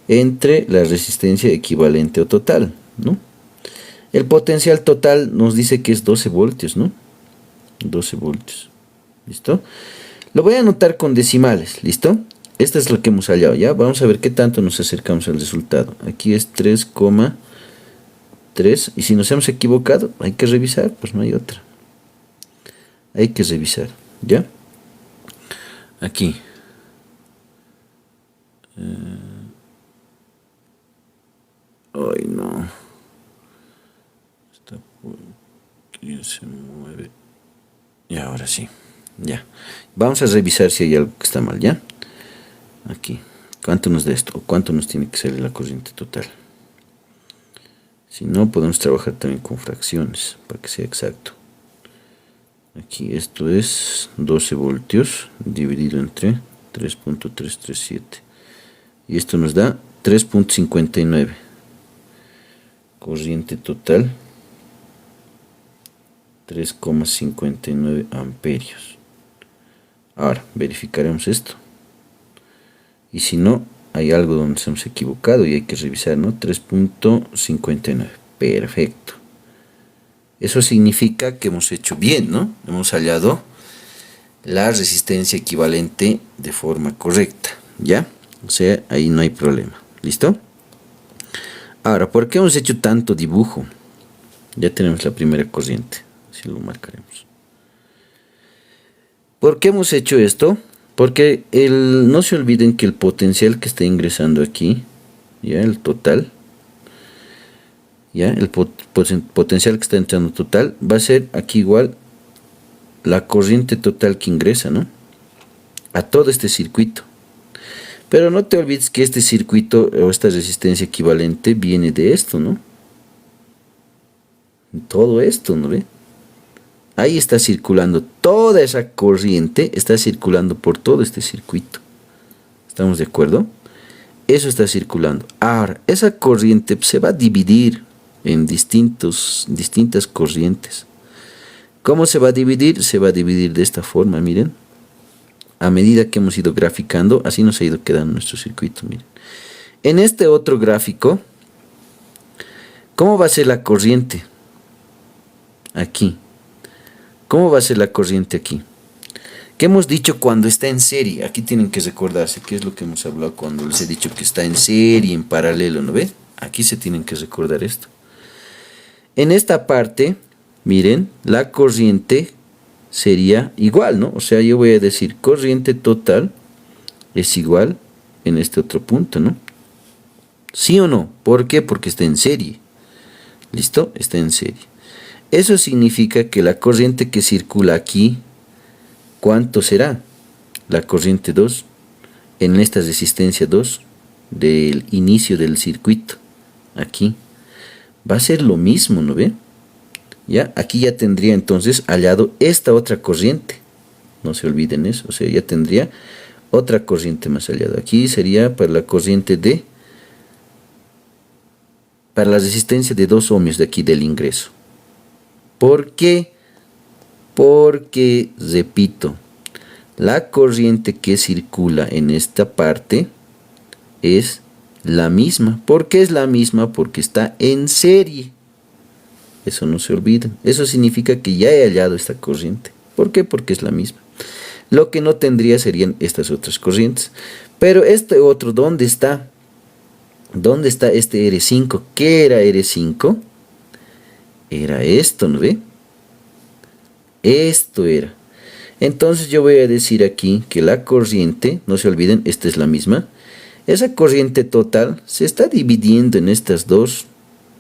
entre la resistencia equivalente o total, ¿no? El potencial total nos dice que es 12 voltios, ¿no? 12 voltios. ¿Listo? Lo voy a anotar con decimales, ¿listo? Esta es lo que hemos hallado, ¿ya? Vamos a ver qué tanto nos acercamos al resultado. Aquí es 3,3. Y si nos hemos equivocado, hay que revisar, pues no hay otra. Hay que revisar, ¿ya? Aquí. Ay, no. Está por aquí, se mueve. Y ahora sí. Ya. Vamos a revisar si hay algo que está mal, ¿ya? Aquí. ¿Cuánto nos da esto? ¿O cuánto nos tiene que salir la corriente total? Si no, podemos trabajar también con fracciones, para que sea exacto. Aquí esto es 12 voltios dividido entre 3,337. Y esto nos da 3,59. Corriente total 3,59 amperios. Ahora verificaremos esto. Y si no, hay algo donde se hemos equivocado y hay que revisar, ¿no? 3.59. Perfecto. Eso significa que hemos hecho bien, ¿no? Hemos hallado la resistencia equivalente de forma correcta, ¿ya? O sea, ahí no hay problema. ¿Listo? Ahora, ¿por qué hemos hecho tanto dibujo? Ya tenemos la primera corriente. Así lo marcaremos. ¿Por qué hemos hecho esto? Porque no se olviden que el potencial que está ingresando aquí, ya el total, ya el potencial que está entrando total, va a ser aquí igual la corriente total que ingresa, ¿no? A todo este circuito. Pero no te olvides que este circuito o esta resistencia equivalente viene de esto, ¿no? Todo esto, ¿no ve? Ahí está circulando toda esa corriente, está circulando por todo este circuito. ¿Estamos de acuerdo? Eso está circulando. Ahora, esa corriente se va a dividir en distintas corrientes. ¿Cómo se va a dividir? Se va a dividir de esta forma, miren. A medida que hemos ido graficando, así nos ha ido quedando nuestro circuito, miren. En este otro gráfico, ¿cómo va a ser la corriente? Aquí. ¿Cómo va a ser la corriente aquí? ¿Qué hemos dicho cuando está en serie? Aquí tienen que recordarse qué es lo que hemos hablado cuando les he dicho que está en serie, en paralelo, ¿no ve? Aquí se tienen que recordar esto. En esta parte, miren, la corriente sería igual, ¿no? O sea, yo voy a decir corriente total es igual en este otro punto, ¿no? ¿Sí o no? ¿Por qué? Porque está en serie. ¿Listo? Está en serie. Eso significa que la corriente que circula aquí, ¿cuánto será? La corriente 2 en esta resistencia 2 del inicio del circuito. Aquí. Va a ser lo mismo, ¿no ve? ¿Ya? Aquí ya tendría entonces hallado esta otra corriente. No se olviden eso. O sea, ya tendría otra corriente más hallada. Aquí sería para la corriente de... para la resistencia de 2 ohmios de aquí del ingreso. ¿Por qué? Porque, repito, la corriente que circula en esta parte es la misma. ¿Por qué es la misma? Porque está en serie. Eso no se olviden. Eso significa que ya he hallado esta corriente. ¿Por qué? Porque es la misma. Lo que no tendría serían estas otras corrientes. Pero este otro, ¿dónde está? ¿Dónde está este R5? ¿Qué era R5? Era esto, ¿no ve? Esto era. Entonces yo voy a decir aquí que la corriente, no se olviden, esta es la misma. Esa corriente total se está dividiendo en estas dos,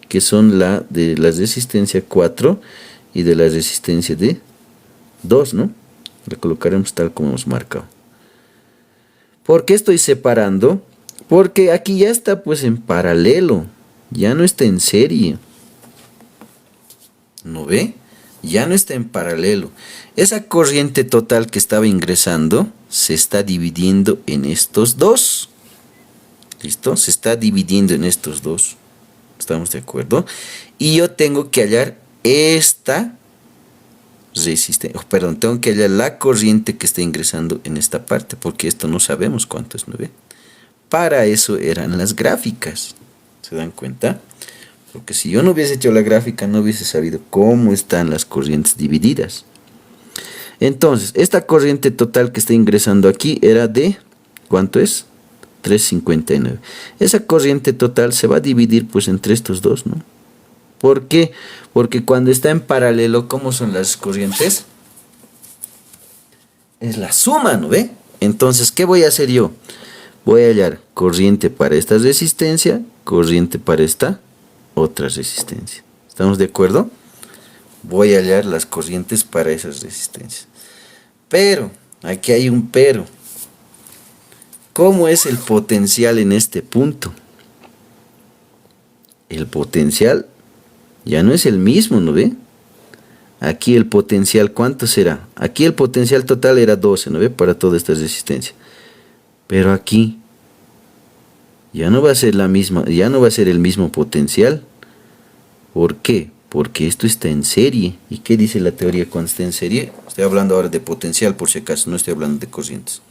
que son la de la resistencia 4 y de la resistencia de 2, ¿no? La colocaremos tal como hemos marcado. ¿Por qué estoy separando? Porque aquí ya está pues en paralelo, ya no está en serie. ¿No ve? Ya no está en paralelo. Esa corriente total que estaba ingresando se está dividiendo en estos dos. ¿Listo? Se está dividiendo en estos dos. ¿Estamos de acuerdo? Y yo tengo que hallar esta resistencia. Perdón, tengo que hallar la corriente que está ingresando en esta parte, porque esto no sabemos cuánto es, ¿no ve? Para eso eran las gráficas. ¿Se dan cuenta? Porque si yo no hubiese hecho la gráfica, no hubiese sabido cómo están las corrientes divididas. Entonces, esta corriente total que está ingresando aquí era de, ¿cuánto es? 359. Esa corriente total se va a dividir pues entre estos dos, ¿no? ¿Por qué? Porque cuando está en paralelo, ¿cómo son las corrientes? Es la suma, ¿no ve? Entonces, ¿qué voy a hacer yo? Voy a hallar corriente para esta resistencia, corriente para esta otra resistencia. ¿Estamos de acuerdo? Voy a hallar las corrientes para esas resistencias. Pero, aquí hay un pero. ¿Cómo es el potencial en este punto? El potencial ya no es el mismo, ¿no ve? Aquí el potencial, ¿cuánto será? Aquí el potencial total era 12, ¿no ve? Para toda esta resistencia. Pero aquí ya no va a ser la misma, ya no va a ser el mismo potencial. ¿Por qué? Porque esto está en serie. ¿Y qué dice la teoría cuando está en serie? Estoy hablando ahora de potencial, por si acaso, no estoy hablando de corrientes.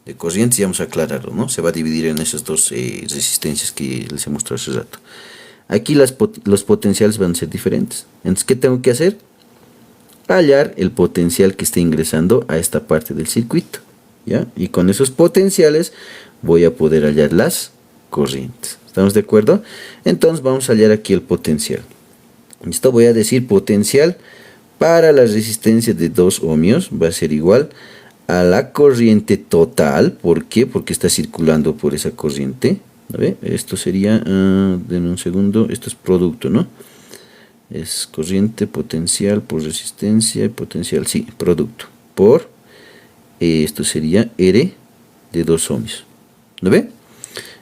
de corrientes, ya vamos a aclararlo, ¿no? Se va a dividir en esas dos resistencias que les he mostrado hace rato. Aquí los potenciales van a ser diferentes. Entonces, ¿qué tengo que hacer? Hallar el potencial que esté ingresando a esta parte del circuito, ¿ya? Y con esos potenciales voy a poder hallar las corrientes. ¿Estamos de acuerdo? Entonces vamos a hallar aquí el potencial. Esto voy a decir potencial para la resistencia de 2 ohmios va a ser igual a la corriente total. ¿Por qué? Porque está circulando por esa corriente. A ver, esto sería, denme un segundo, esto es producto, ¿no? Es corriente, potencial por resistencia, potencial, sí, producto. Por, esto sería R de 2 ohmios. ¿Lo ve?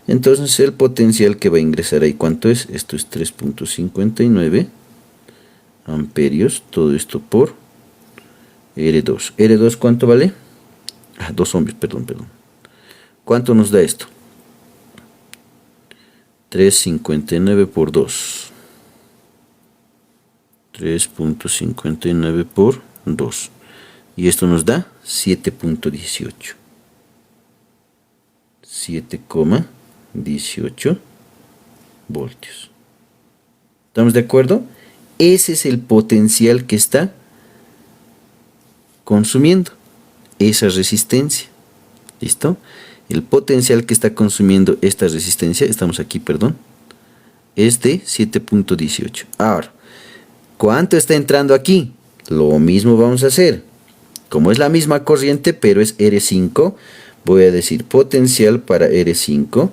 Entonces el potencial que va a ingresar ahí, ¿cuánto es? Esto es 3.59 amperios, todo esto por R2. ¿R2 cuánto vale? 2 ohmios, perdón. ¿Cuánto nos da esto? 3.59 por 2. 3.59 por 2. Y esto nos da 7.18. 7,18 voltios. ¿Estamos de acuerdo? Ese es el potencial que está consumiendo esa resistencia. ¿Listo? El potencial que está consumiendo esta resistencia, estamos aquí, perdón, es de 7.18. Ahora, ¿cuánto está entrando aquí? Lo mismo vamos a hacer. Como es la misma corriente, pero es R5, voy a decir potencial para R5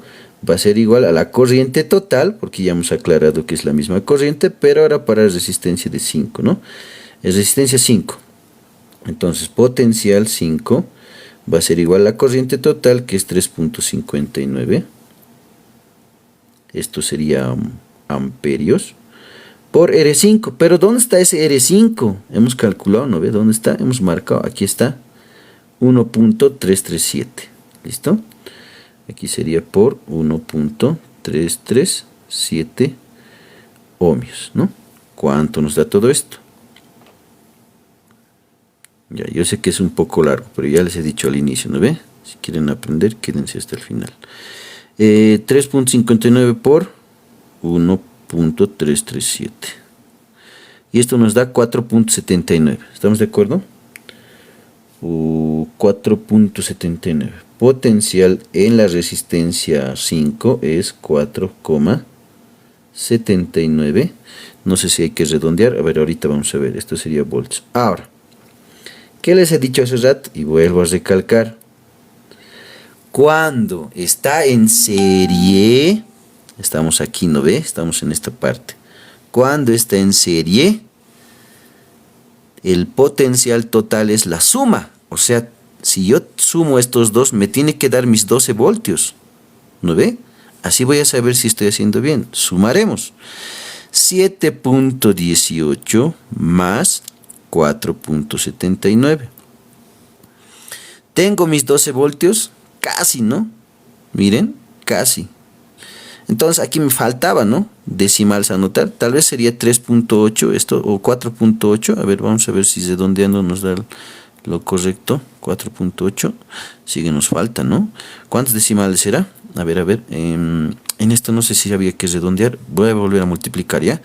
va a ser igual a la corriente total, porque ya hemos aclarado que es la misma corriente, pero ahora para resistencia de 5, ¿no? Es resistencia 5. Entonces, potencial 5 va a ser igual a la corriente total, que es 3.59. Esto sería amperios por R5. Pero ¿dónde está ese R5? Hemos calculado, ¿no ve? ¿Dónde está? Hemos marcado, aquí está, 1.337. ¿Listo? Aquí sería por 1.337 ohmios, ¿no? ¿Cuánto nos da todo esto? Ya, yo sé que es un poco largo, pero ya les he dicho al inicio, ¿no ve? Si quieren aprender, quédense hasta el final. 3.59 por 1.337. Y esto nos da 4.79. ¿Estamos de acuerdo? 4.79. Potencial en la resistencia 5 es 4,79. No sé si hay que redondear. A ver, ahorita vamos a ver. Esto sería volts. Ahora, ¿qué les he dicho hace rato? Y vuelvo a recalcar. Cuando está en serie, estamos aquí, ¿no ve? Estamos en esta parte. Cuando está en serie, el potencial total es la suma. O sea, si yo sumo estos dos, me tiene que dar mis 12 voltios. ¿No ve? Así voy a saber si estoy haciendo bien. Sumaremos. 7.18 más 4.79. Tengo mis 12 voltios. Casi, ¿no? Miren, casi. Entonces aquí me faltaba, ¿no? Decimales a anotar. Tal vez sería 3.8 esto o 4.8. A ver, vamos a ver si redondeando nos da lo correcto. 4.8. Sí que nos falta, ¿no? ¿Cuántos decimales será? A ver. En esto no sé si había que redondear. Voy a volver a multiplicar, ¿ya?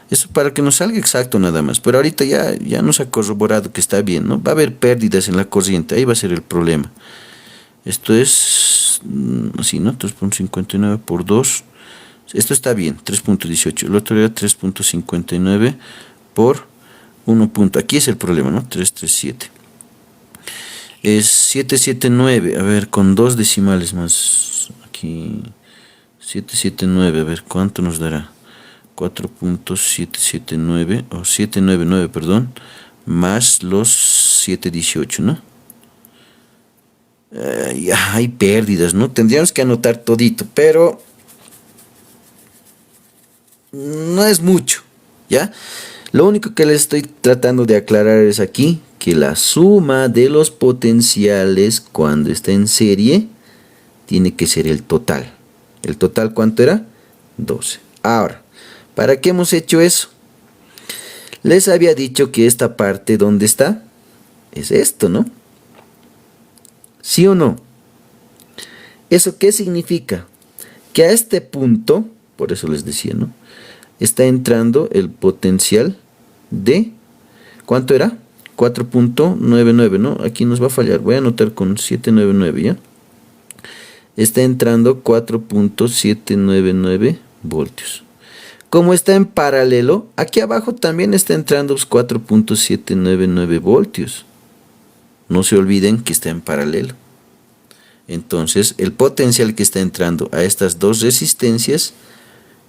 Eso para que nos salga exacto nada más. Pero ahorita ya nos ha corroborado que está bien, ¿no? Va a haber pérdidas en la corriente. Ahí va a ser el problema. Esto es así, ¿no? 3.59 por 2. Esto está bien, 3.18. El otro era 3.59 por 1 punto. Aquí es el problema, ¿no? 337. Es 779. A ver, con dos decimales más. Aquí. 779. A ver, ¿cuánto nos dará? 4.779 o 799, perdón. Más los 718, ¿no? Ya hay pérdidas, ¿no? Tendríamos que anotar todito, pero no es mucho, ¿ya? Lo único que les estoy tratando de aclarar es aquí que la suma de los potenciales cuando está en serie tiene que ser el total. ¿El total cuánto era? 12. Ahora, ¿para qué hemos hecho eso? Les había dicho que esta parte, ¿dónde está? Es esto, ¿no? ¿Sí o no? ¿Eso qué significa? Que a este punto, por eso les decía, ¿no? Está entrando el potencial de, ¿cuánto era? 4.99, ¿no? Aquí nos va a fallar, voy a anotar con 799, ¿ya? Está entrando 4.799 voltios. Como está en paralelo, aquí abajo también está entrando 4.799 voltios. No se olviden que está en paralelo. Entonces, el potencial que está entrando a estas dos resistencias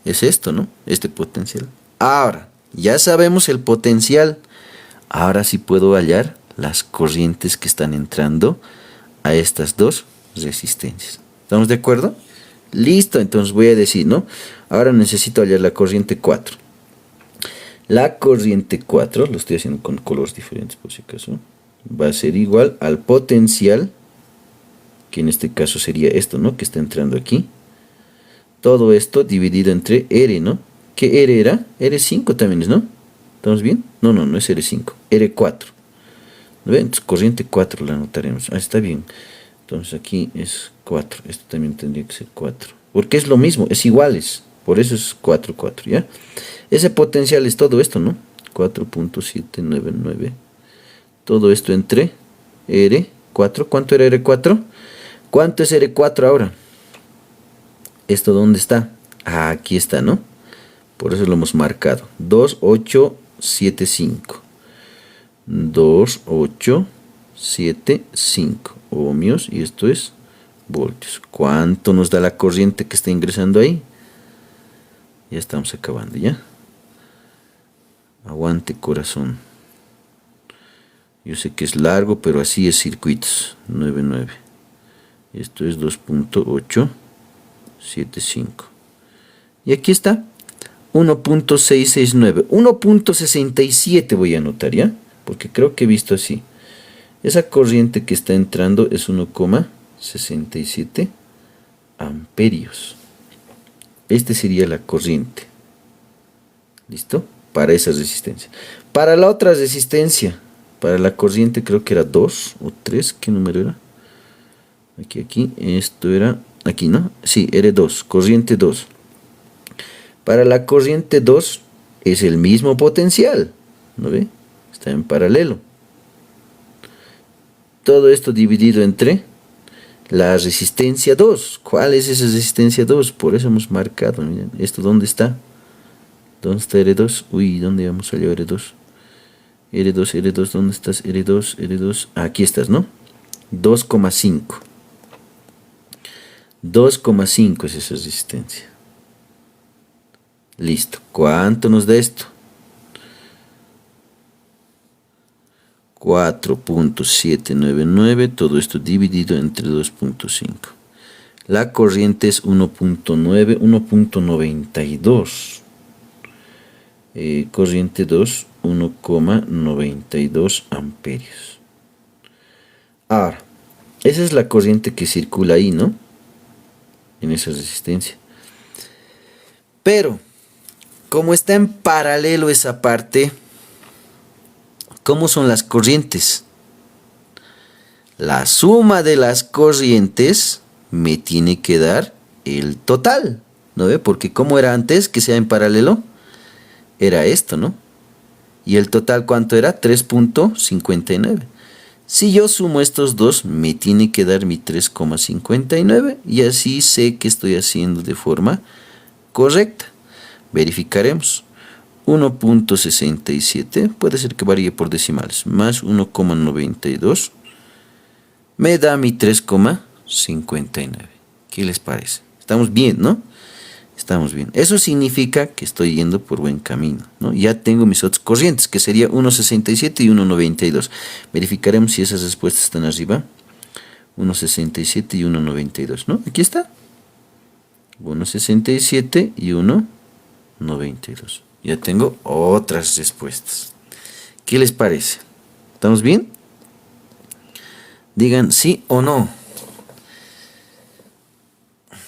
es esto, ¿no? Este potencial. Ahora, ya sabemos el potencial. Ahora sí puedo hallar las corrientes que están entrando a estas dos resistencias. ¿Estamos de acuerdo? Listo, entonces voy a decir, ¿no? Ahora necesito hallar la corriente 4. La corriente 4, lo estoy haciendo con colores diferentes por si acaso, va a ser igual al potencial, que en este caso sería esto, ¿no? Que está entrando aquí. Todo esto dividido entre R, ¿no? ¿Qué R era? R5 también es, ¿no? ¿Estamos bien? No, no es R5, R4. ¿No ven? Entonces, corriente 4 la anotaremos. Ah, está bien. Entonces aquí es 4. Esto también tendría que ser 4. Porque es lo mismo, es iguales. Por eso es 4, 4, ¿ya? Ese potencial es todo esto, ¿no? 4.799. Todo esto entre R4. ¿Cuánto era R4? ¿Cuánto es R4 ahora? ¿Esto dónde está? Ah, aquí está, ¿no? Por eso lo hemos marcado. 2875. 2875 ohmios, y esto es voltios. ¿Cuánto nos da la corriente que está ingresando ahí? Ya estamos acabando, ¿ya? Aguante, corazón. Yo sé que es largo, pero así es circuitos. 99. Esto es 2.875. Y aquí está. 1.669. 1.67 voy a anotar, ¿ya? Porque creo que he visto así. Esa corriente que está entrando es 1,67 amperios. Este sería la corriente. ¿Listo? Para esa resistencia. Para la otra resistencia, para la corriente creo que era 2 o 3. ¿Qué número era? Aquí. Esto era aquí, ¿no? Sí, R2. Corriente 2. Para la corriente 2 es el mismo potencial. ¿No ve? Está en paralelo. Todo esto dividido entre la resistencia 2. ¿Cuál es esa resistencia 2? Por eso hemos marcado. Miren, ¿esto dónde está? ¿Dónde está R2? Uy, ¿dónde vamos a hallar R2? R2, ¿dónde estás? R2. Aquí estás, ¿no? 2,5. 2,5 es esa resistencia. Listo. ¿Cuánto nos da esto? 4.799, todo esto dividido entre 2.5. La corriente es 1.92. Corriente 2, 1,92 amperios. Ahora, esa es la corriente que circula ahí, ¿no? En esa resistencia. Pero, como está en paralelo esa parte, ¿cómo son las corrientes? La suma de las corrientes me tiene que dar el total, ¿no ve? Porque como era antes que sea en paralelo, era esto, ¿no? Y el total, ¿cuánto era? 3.59. Si yo sumo estos dos, me tiene que dar mi 3,59 y así sé que estoy haciendo de forma correcta. Verificaremos. 1.67, puede ser que varíe por decimales, más 1,92 me da mi 3,59. ¿Qué les parece? Estamos bien, ¿no? Estamos bien. Eso significa que estoy yendo por buen camino, ¿no? Ya tengo mis otras corrientes, que sería 1,67 y 1,92. Verificaremos si esas respuestas están arriba. 1,67 y 1,92, ¿no? Aquí está. 1,67 y 1,92. Ya tengo otras respuestas. ¿Qué les parece? ¿Estamos bien? Digan sí o no.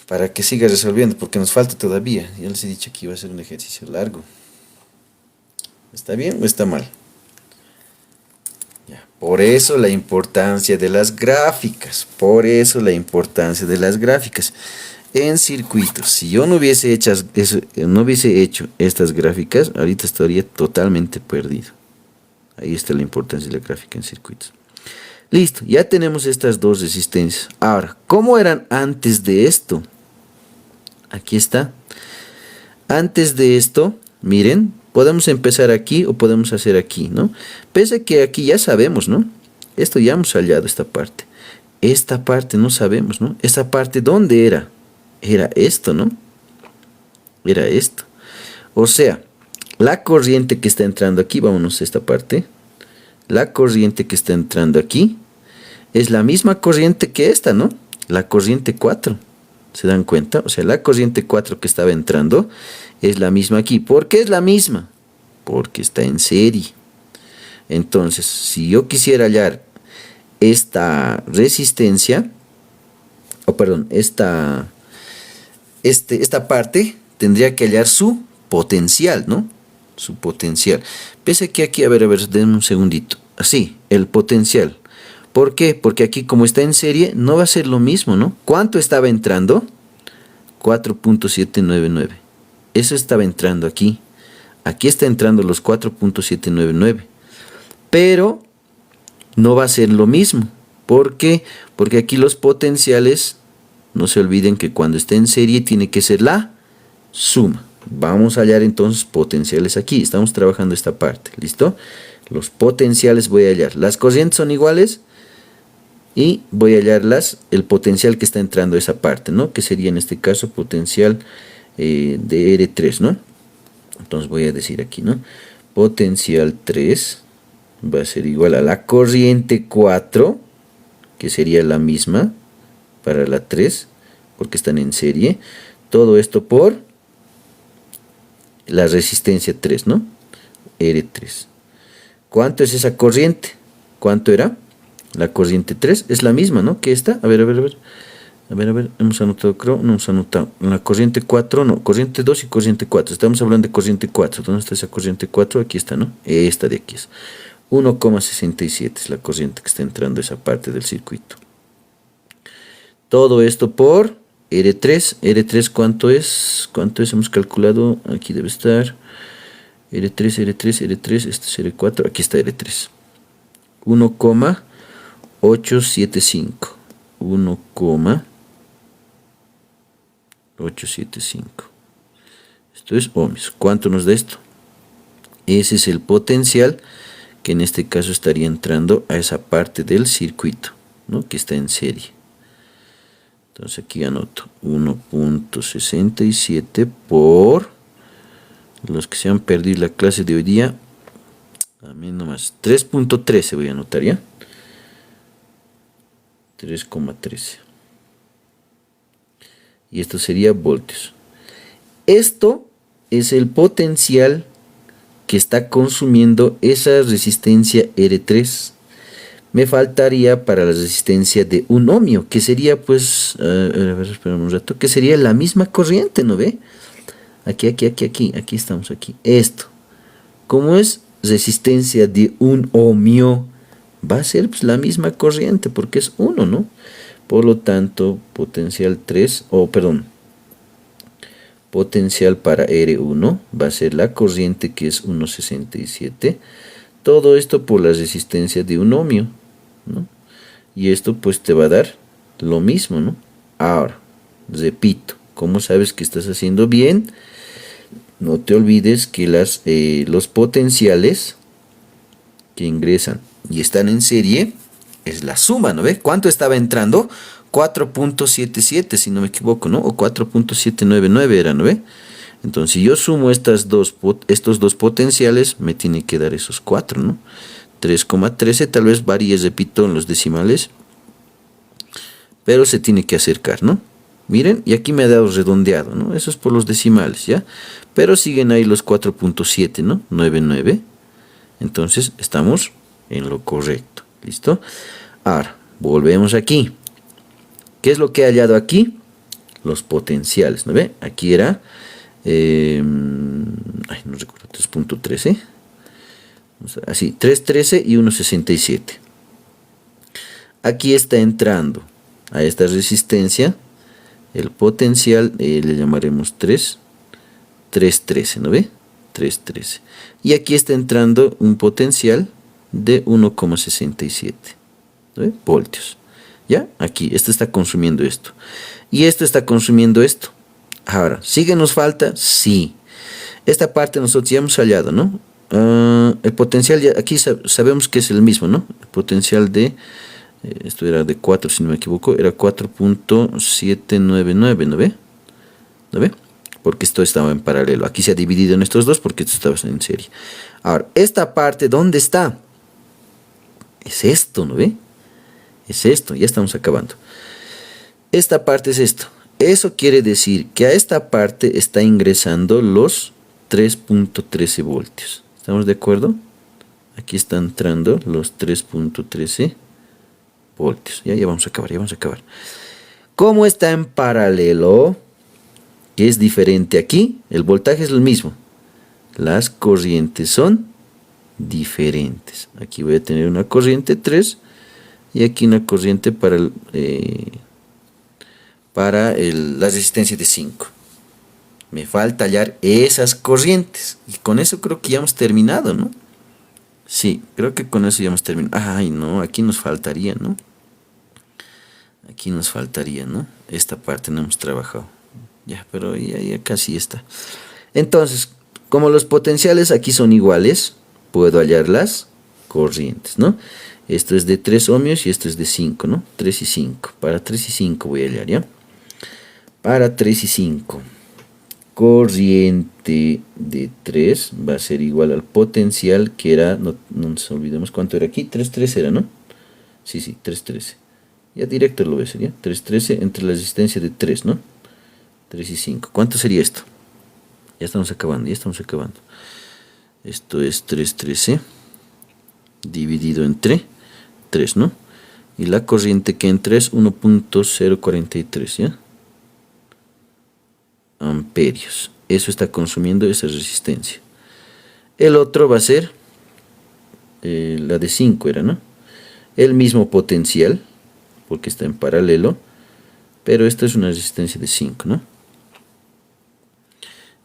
Para que siga resolviendo, porque nos falta todavía. Ya les he dicho que iba a ser un ejercicio largo. ¿Está bien o está mal? Ya, Por eso la importancia de las gráficas. Por eso la importancia de las gráficas. En circuitos, si yo no hubiese hecho estas gráficas, ahorita estaría totalmente perdido. Ahí está la importancia de la gráfica en circuitos. Listo, ya tenemos estas dos resistencias. Ahora, ¿cómo eran antes de esto? Aquí está. Antes de esto, miren, podemos empezar aquí o podemos hacer aquí, ¿no? Pese a que aquí ya sabemos, ¿no? Esto ya hemos hallado esta parte. Esta parte no sabemos, ¿no? Esta parte, ¿dónde era? Era esto, ¿no? Era esto. O sea, la corriente que está entrando aquí, vámonos a esta parte. La corriente que está entrando aquí es la misma corriente que esta, ¿no? La corriente 4. ¿Se dan cuenta? O sea, la corriente 4 que estaba entrando es la misma aquí. ¿Por qué es la misma? Porque está en serie. Entonces, si yo quisiera hallar esta resistencia, o perdón, esta parte, tendría que hallar su potencial, ¿no? Su potencial. Pese a que aquí, a ver, denme un segundito. Así, el potencial. ¿Por qué? Porque aquí como está en serie, no va a ser lo mismo, ¿no? ¿Cuánto estaba entrando? 4.799. Eso estaba entrando aquí. Aquí está entrando los 4.799. Pero no va a ser lo mismo. ¿Por qué? Porque aquí los potenciales, no se olviden que cuando esté en serie tiene que ser la suma. Vamos a hallar entonces potenciales aquí. Estamos trabajando esta parte. ¿Listo? Los potenciales voy a hallar. Las corrientes son iguales. Y voy a hallar el potencial que está entrando a esa parte, ¿no? Que sería en este caso potencial de R3, ¿no? Entonces voy a decir aquí, ¿no? Potencial 3 va a ser igual a la corriente 4, que sería la misma para la 3, porque están en serie. Todo esto por la resistencia 3, ¿no? R3. ¿Cuánto es esa corriente? ¿Cuánto era? La corriente 3 es la misma, ¿no? Que esta. A ver. Hemos anotado, creo. No hemos anotado. La corriente 4, no. Corriente 2 y corriente 4. Estamos hablando de corriente 4. ¿Dónde está esa corriente 4? Aquí está, ¿no? Esta de aquí es. 1,67 es la corriente que está entrando a esa parte del circuito. Todo esto por R3. R3, ¿cuánto es? ¿Cuánto es? Hemos calculado. Aquí debe estar. R3. Este es R4. Aquí está R3. 1,875. 1,875. Esto es ohmios. ¿Cuánto nos da esto? Ese es el potencial que en este caso estaría entrando a esa parte del circuito, ¿no? Que está en serie. Entonces aquí anoto 1,67 por los que se han perdido la clase de hoy día. A mí nomás 3,13 voy a anotar, ¿ya? 3,13. Y esto sería voltios. Esto es el potencial que está consumiendo esa resistencia R3. Me faltaría para la resistencia de un ohmio, que sería pues, a ver, espérame un rato, que sería la misma corriente, ¿no ve? Aquí estamos aquí. Esto, como es resistencia de un ohmio, va a ser pues la misma corriente, porque es 1, ¿no? Por lo tanto, potencial 3, potencial para R1 va a ser la corriente que es 1,67. Todo esto por la resistencia de un ohmio, ¿no? Y esto pues te va a dar lo mismo, ¿no? Ahora, repito, ¿cómo sabes que estás haciendo bien? No te olvides que los potenciales que ingresan y están en serie es la suma, ¿no ve? ¿Cuánto estaba entrando? 4.77, si no me equivoco, ¿no? O 4.799 era, ¿no ve? Entonces, si yo sumo estos dos potenciales, me tiene que dar esos 4, ¿no? 3,13, tal vez varíe, repito, en los decimales, pero se tiene que acercar, ¿no? Miren, y aquí me ha dado redondeado, ¿no? Eso es por los decimales, ¿ya? Pero siguen ahí los 4.7, ¿no? 99. Entonces, estamos en lo correcto, ¿listo? Ahora, volvemos aquí. ¿Qué es lo que he hallado aquí? Los potenciales, ¿no ve? Aquí era, no recuerdo, 3.13. Así, 3.13 y 1.67. Aquí está entrando a esta resistencia el potencial, le llamaremos 313, ¿no ve? 313. Y aquí está entrando un potencial de 1,67, ¿no ve? Voltios. ¿Ya? Aquí, esto está consumiendo esto. Y esto está consumiendo esto. Ahora, ¿sí que nos falta? Sí. Esta parte nosotros ya hemos hallado, ¿no? El potencial, ya, aquí sabemos que es el mismo, ¿no? El potencial de, esto era de 4, si no me equivoco, era 4.799, ¿no ve? ¿No ve? Porque esto estaba en paralelo. Aquí se ha dividido en estos dos porque esto estaba en serie. Ahora, esta parte, ¿dónde está? Es esto, ¿no ve? Es esto, ya estamos acabando. Esta parte es esto. Eso quiere decir que a esta parte está ingresando los 3.13 voltios. ¿Estamos de acuerdo? Aquí están entrando los 3.13 voltios. Ya vamos a acabar, ya vamos a acabar. Como está en paralelo, que es diferente aquí, el voltaje es el mismo. Las corrientes son diferentes. Aquí voy a tener una corriente 3 y aquí una corriente para la resistencia de 5. Me falta hallar esas corrientes. Y con eso creo que ya hemos terminado, ¿no? Sí, creo que con eso ya hemos terminado. Ay, no, aquí nos faltaría, ¿no? Aquí nos faltaría, ¿no? Esta parte no hemos trabajado. Ya, pero ya casi está. Entonces, como los potenciales aquí son iguales, puedo hallar las corrientes, ¿no? Esto es de 3 ohmios y esto es de 5, ¿no? 3 y 5. Para 3 y 5 voy a hallar, ¿ya? Para 3 y 5. Corriente de 3 va a ser igual al potencial que era, no nos olvidemos cuánto era aquí, 313 era, ¿no? Sí, 313. Ya directo lo voy a hacer, ¿ya? 313 entre la resistencia de 3, ¿no? 3 y 5. ¿Cuánto sería esto? Ya estamos acabando, ya estamos acabando. Esto es 313 dividido entre 3, ¿no? Y la corriente que entra es 1.043, ¿ya? Amperios. Eso está consumiendo esa resistencia. El otro va a ser la de 5 era, ¿no? El mismo potencial, porque está en paralelo, pero esta es una resistencia de 5, ¿no?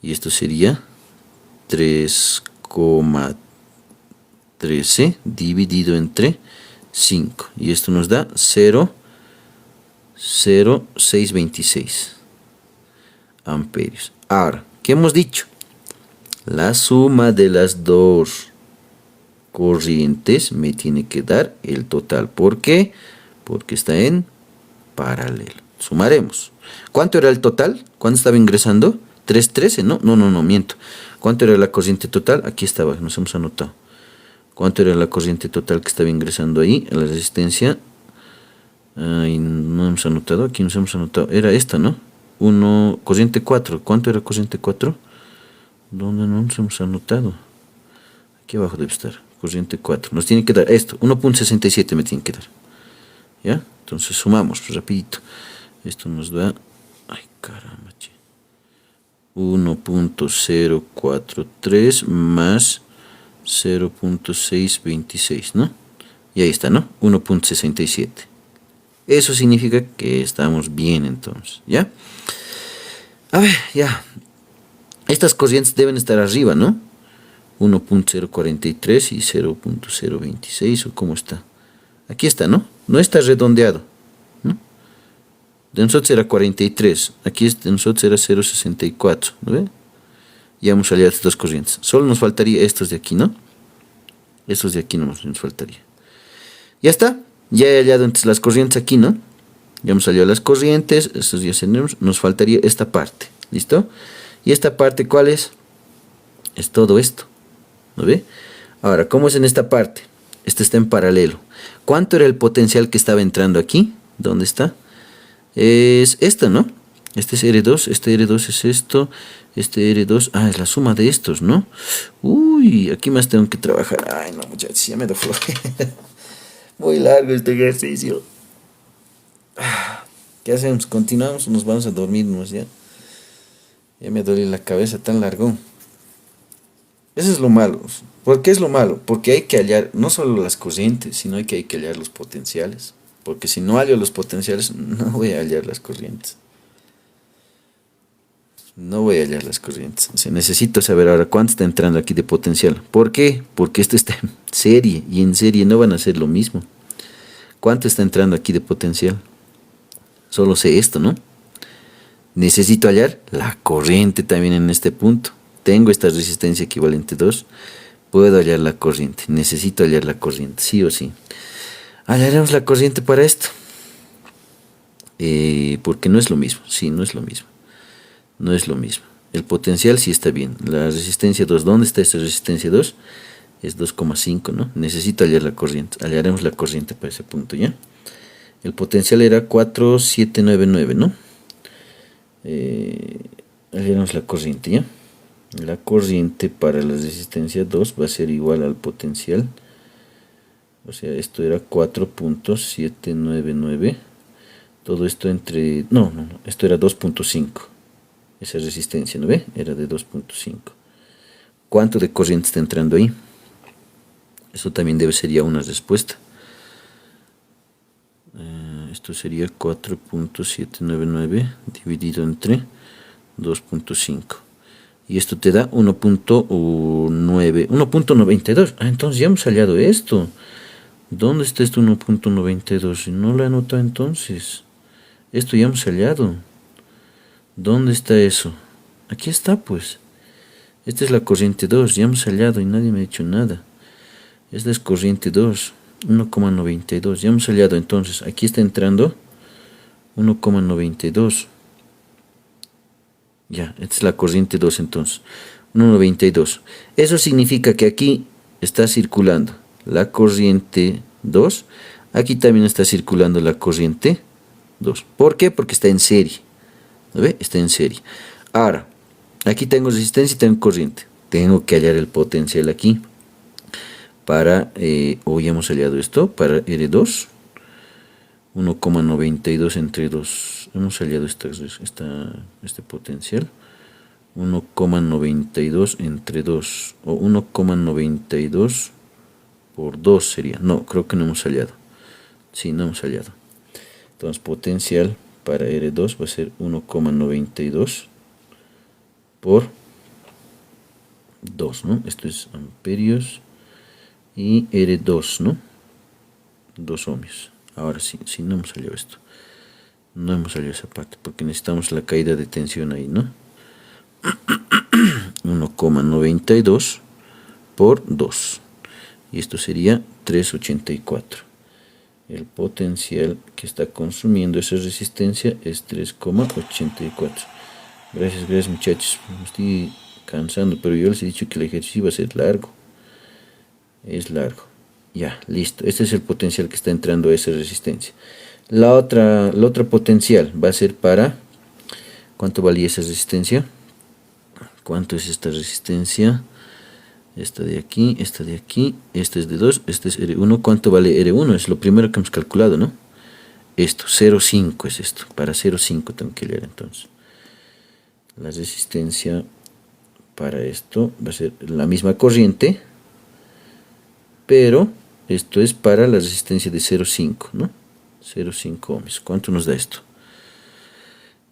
Y esto sería 3,13 dividido entre 5. Y esto nos da 0,0626 amperios. Ahora, ¿qué hemos dicho? La suma de las dos corrientes me tiene que dar el total. ¿Por qué? Porque está en paralelo. Sumaremos. ¿Cuánto era el total? ¿Cuánto estaba ingresando? 313, ¿no? No, miento. ¿Cuánto era la corriente total? Aquí estaba, nos hemos anotado. ¿Cuánto era la corriente total que estaba ingresando ahí? La resistencia. Ay, no hemos anotado, aquí nos hemos anotado. Era esta, ¿no? Corriente 4. ¿Cuánto era corriente 4? ¿Dónde no nos hemos anotado? Aquí abajo debe estar. Corriente 4. Nos tiene que dar esto. 1.67 me tiene que dar. ¿Ya? Entonces sumamos, pues, rapidito. Esto nos da... Ay, caramba, che. 1.043 más 0.626, ¿no? Y ahí está, ¿no? 1.67. Eso significa que estamos bien entonces, ¿ya? A ver, ya. Estas corrientes deben estar arriba, ¿no? 1.043 y 0.026, ¿o cómo está? Aquí está, ¿no? No está redondeado, ¿no? De nosotros era 43, aquí de nosotros era 0.64, ¿no ve? Ya hemos hallado estas dos corrientes. Solo nos faltaría estos de aquí, ¿no? Estos de aquí nos faltaría. Ya está. Ya he hallado entre las corrientes aquí, ¿no? Ya hemos hallado las corrientes. Estos ya tenemos. Nos faltaría esta parte. ¿Listo? Y esta parte, ¿cuál es? Es todo esto. ¿No ve? Ahora, ¿cómo es en esta parte? Este está en paralelo. ¿Cuánto era el potencial que estaba entrando aquí? ¿Dónde está? Es esto, ¿no? Este es R2, este R2 es esto, este R2, es la suma de estos, ¿no? Uy, aquí más tengo que trabajar. Ay, no, muchachos, ya me da flojera. Muy largo este ejercicio. ¿Qué hacemos? ¿Continuamos o nos vamos a dormirnos ya? Ya me duele la cabeza tan largo. Eso es lo malo. ¿Por qué es lo malo? Porque hay que hallar no solo las corrientes, sino que hay que hallar los potenciales. porque si no hallo los potenciales, no voy a hallar las corrientes. No voy a hallar las corrientes. O sea, necesito saber ahora cuánto está entrando aquí de potencial. ¿Por qué? Porque esto está en serie, y en serie no van a ser lo mismo. ¿Cuánto está entrando aquí de potencial? Solo sé esto, ¿no? Necesito hallar la corriente también en este punto. Tengo esta resistencia equivalente 2. Puedo hallar la corriente. Necesito hallar la corriente, sí o sí. Hallaremos la corriente para esto. Porque no es lo mismo. Sí, no es lo mismo. No es lo mismo. El potencial sí está bien. La resistencia 2, ¿dónde está esta resistencia 2? Es 2,5, ¿no? Necesito hallar la corriente. Hallaremos la corriente para ese punto, ¿ya? El potencial era 4799, ¿no? Hallaremos la corriente, ¿ya? La corriente para la resistencia 2 va a ser igual al potencial. O sea, esto era 4.799. Todo esto entre... No, esto era 2.5. Esa resistencia, ¿no ve? Era de 2.5. ¿Cuánto de corriente está entrando ahí? Eso también sería una respuesta. Esto sería 4.799 dividido entre 2.5. Y esto te da 1.92. Ah, entonces ya hemos hallado esto. ¿Dónde está este 1.92? No lo he anotado entonces. Esto ya hemos hallado. ¿Dónde está eso? Aquí está, pues. Esta es la corriente 2. Ya hemos hallado y nadie me ha dicho nada. Esta es corriente 2. 1,92. Ya hemos hallado entonces. Aquí está entrando 1,92. Ya, esta es la corriente 2 entonces. 1,92. Eso significa que aquí está circulando la corriente 2. Aquí también está circulando la corriente 2. ¿Por qué? Porque está en serie. ¿Lo ve? Está en serie. Ahora, aquí tengo resistencia y tengo corriente. Tengo que hallar el potencial aquí. Para, hoy hemos hallado esto, para R2. 1,92 entre 2. Hemos hallado este potencial. 1,92 entre 2. O 1,92 por 2 sería. No, creo que no hemos hallado. Sí, no hemos hallado. Entonces, potencial para R2 va a ser 1,92 por 2, ¿no? Esto es amperios. Y R2, ¿no? 2 ohmios. Ahora sí, no hemos hallado esto. No hemos hallado esa parte, porque necesitamos la caída de tensión ahí, ¿no? 1,92 por 2. Y esto sería 3,84. El potencial que está consumiendo esa resistencia es 3,84. Gracias muchachos. Me estoy cansando, pero yo les he dicho que el ejercicio va a ser largo. Es largo. Ya, listo. Este es el potencial que está entrando a esa resistencia. La otra potencial va a ser para... ¿Cuánto valía esa resistencia? ¿Cuánto es esta resistencia? Esta de aquí, esta de aquí. Este es de 2, este es R1. ¿Cuánto vale R1? Es lo primero que hemos calculado, ¿no? Esto, 0,5 es esto. Para 0,5 tengo que leer entonces. La resistencia para esto va a ser la misma corriente, pero esto es para la resistencia de 0,5, ¿no? 0,5 ohms. ¿Cuánto nos da esto?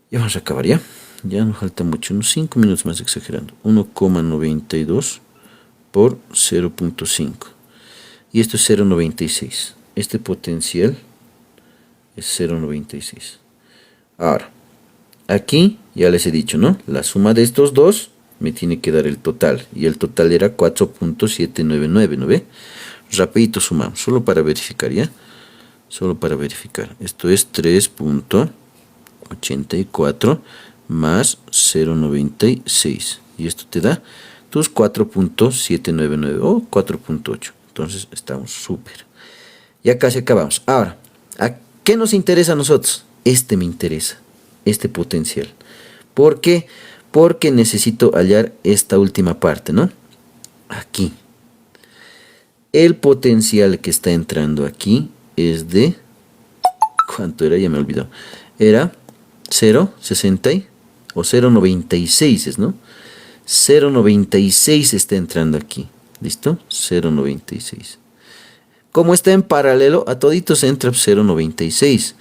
Ya vamos a acabar, ¿ya? Ya nos falta mucho, unos 5 minutos más exagerando. 1,92 por 0,5. Y esto es 0,96. Este potencial es 0,96. Ahora, aquí ya les he dicho, ¿no? La suma de estos dos me tiene que dar el total. Y el total era 4.799, ¿no ve? Rapidito sumamos, solo para verificar, ¿ya? Solo para verificar. Esto es 3.84 más 0.96. Y esto te da tus 4.799 o 4.8. Entonces estamos súper. Ya casi acabamos. Ahora, ¿a qué nos interesa a nosotros? Este me interesa. Este potencial. ¿Por qué? Porque necesito hallar esta última parte, ¿no? Aquí. El potencial que está entrando aquí es de... ¿Cuánto era? Ya me he olvidado. Era 0,60 o 0,96, ¿no? 0,96 está entrando aquí. ¿Listo? 0,96. Como está en paralelo, a toditos entra 0,96.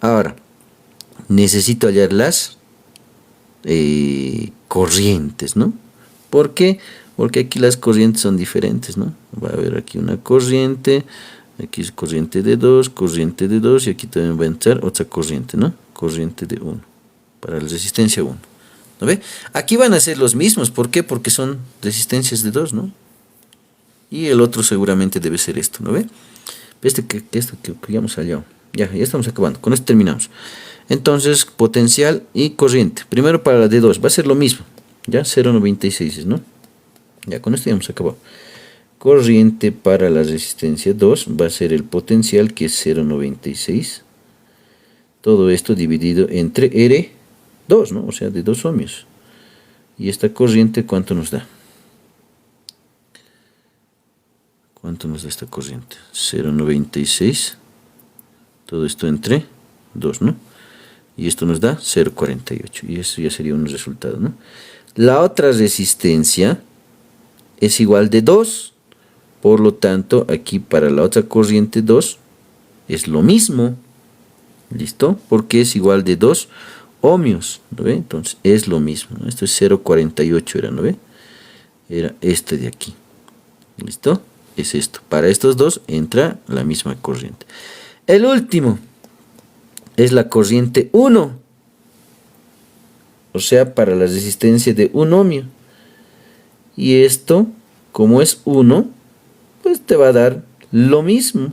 Ahora, necesito hallar las corrientes, ¿no? ¿Por qué? Porque aquí las corrientes son diferentes, ¿no? Va a haber aquí una corriente, aquí es corriente de 2, y aquí también va a entrar otra corriente, ¿no? Corriente de 1, para la resistencia 1. ¿No ve? Aquí van a ser los mismos, ¿por qué? Porque son resistencias de 2, ¿no? Y el otro seguramente debe ser esto, ¿no ve? Esto que ya hemos salido. Ya estamos acabando. Con esto terminamos. Entonces, potencial y corriente. Primero para la D2, va a ser lo mismo. Ya, 0,96, ¿no? Ya, con esto ya hemos acabado. Corriente para la resistencia 2 va a ser el potencial, que es 0,96. Todo esto dividido entre R2, ¿no? O sea, de 2 ohmios. Y esta corriente, ¿cuánto nos da? ¿Cuánto nos da esta corriente? 0,96. Todo esto entre 2, ¿no? Y esto nos da 0,48. Y eso ya sería un resultado, ¿no? La otra resistencia es igual de 2. Por lo tanto, aquí para la otra corriente 2 es lo mismo. ¿Listo? Porque es igual de 2 ohmios. ¿No ve? Entonces es lo mismo, ¿no? Esto es 0,48 era, ¿no ve? Era este de aquí. ¿Listo? Es esto. Para estos dos entra la misma corriente. El último es la corriente 1. O sea, para la resistencia de 1 ohmio. Y esto, como es 1, pues te va a dar lo mismo.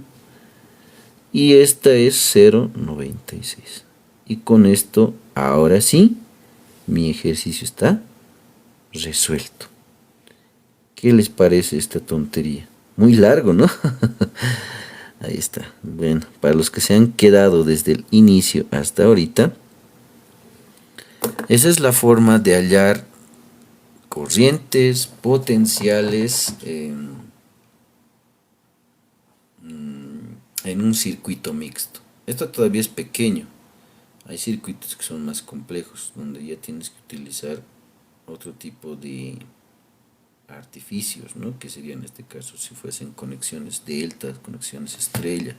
Y esta es 0,96. Y con esto, ahora sí, mi ejercicio está resuelto. ¿Qué les parece esta tontería? Muy largo, ¿no? Ahí está. Bueno, para los que se han quedado desde el inicio hasta ahorita, esa es la forma de hallar corrientes, potenciales en un circuito mixto. Esto todavía es pequeño. Hay circuitos que son más complejos, donde ya tienes que utilizar otro tipo de artificios, ¿no? Que sería en este caso si fuesen conexiones delta, conexiones estrella.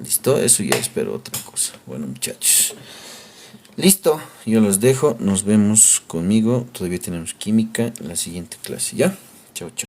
¿Listo? Eso ya espero otra cosa. Bueno, muchachos. Listo, yo los dejo. Nos vemos conmigo. Todavía tenemos química en la siguiente clase, ¿ya? Chao, chao.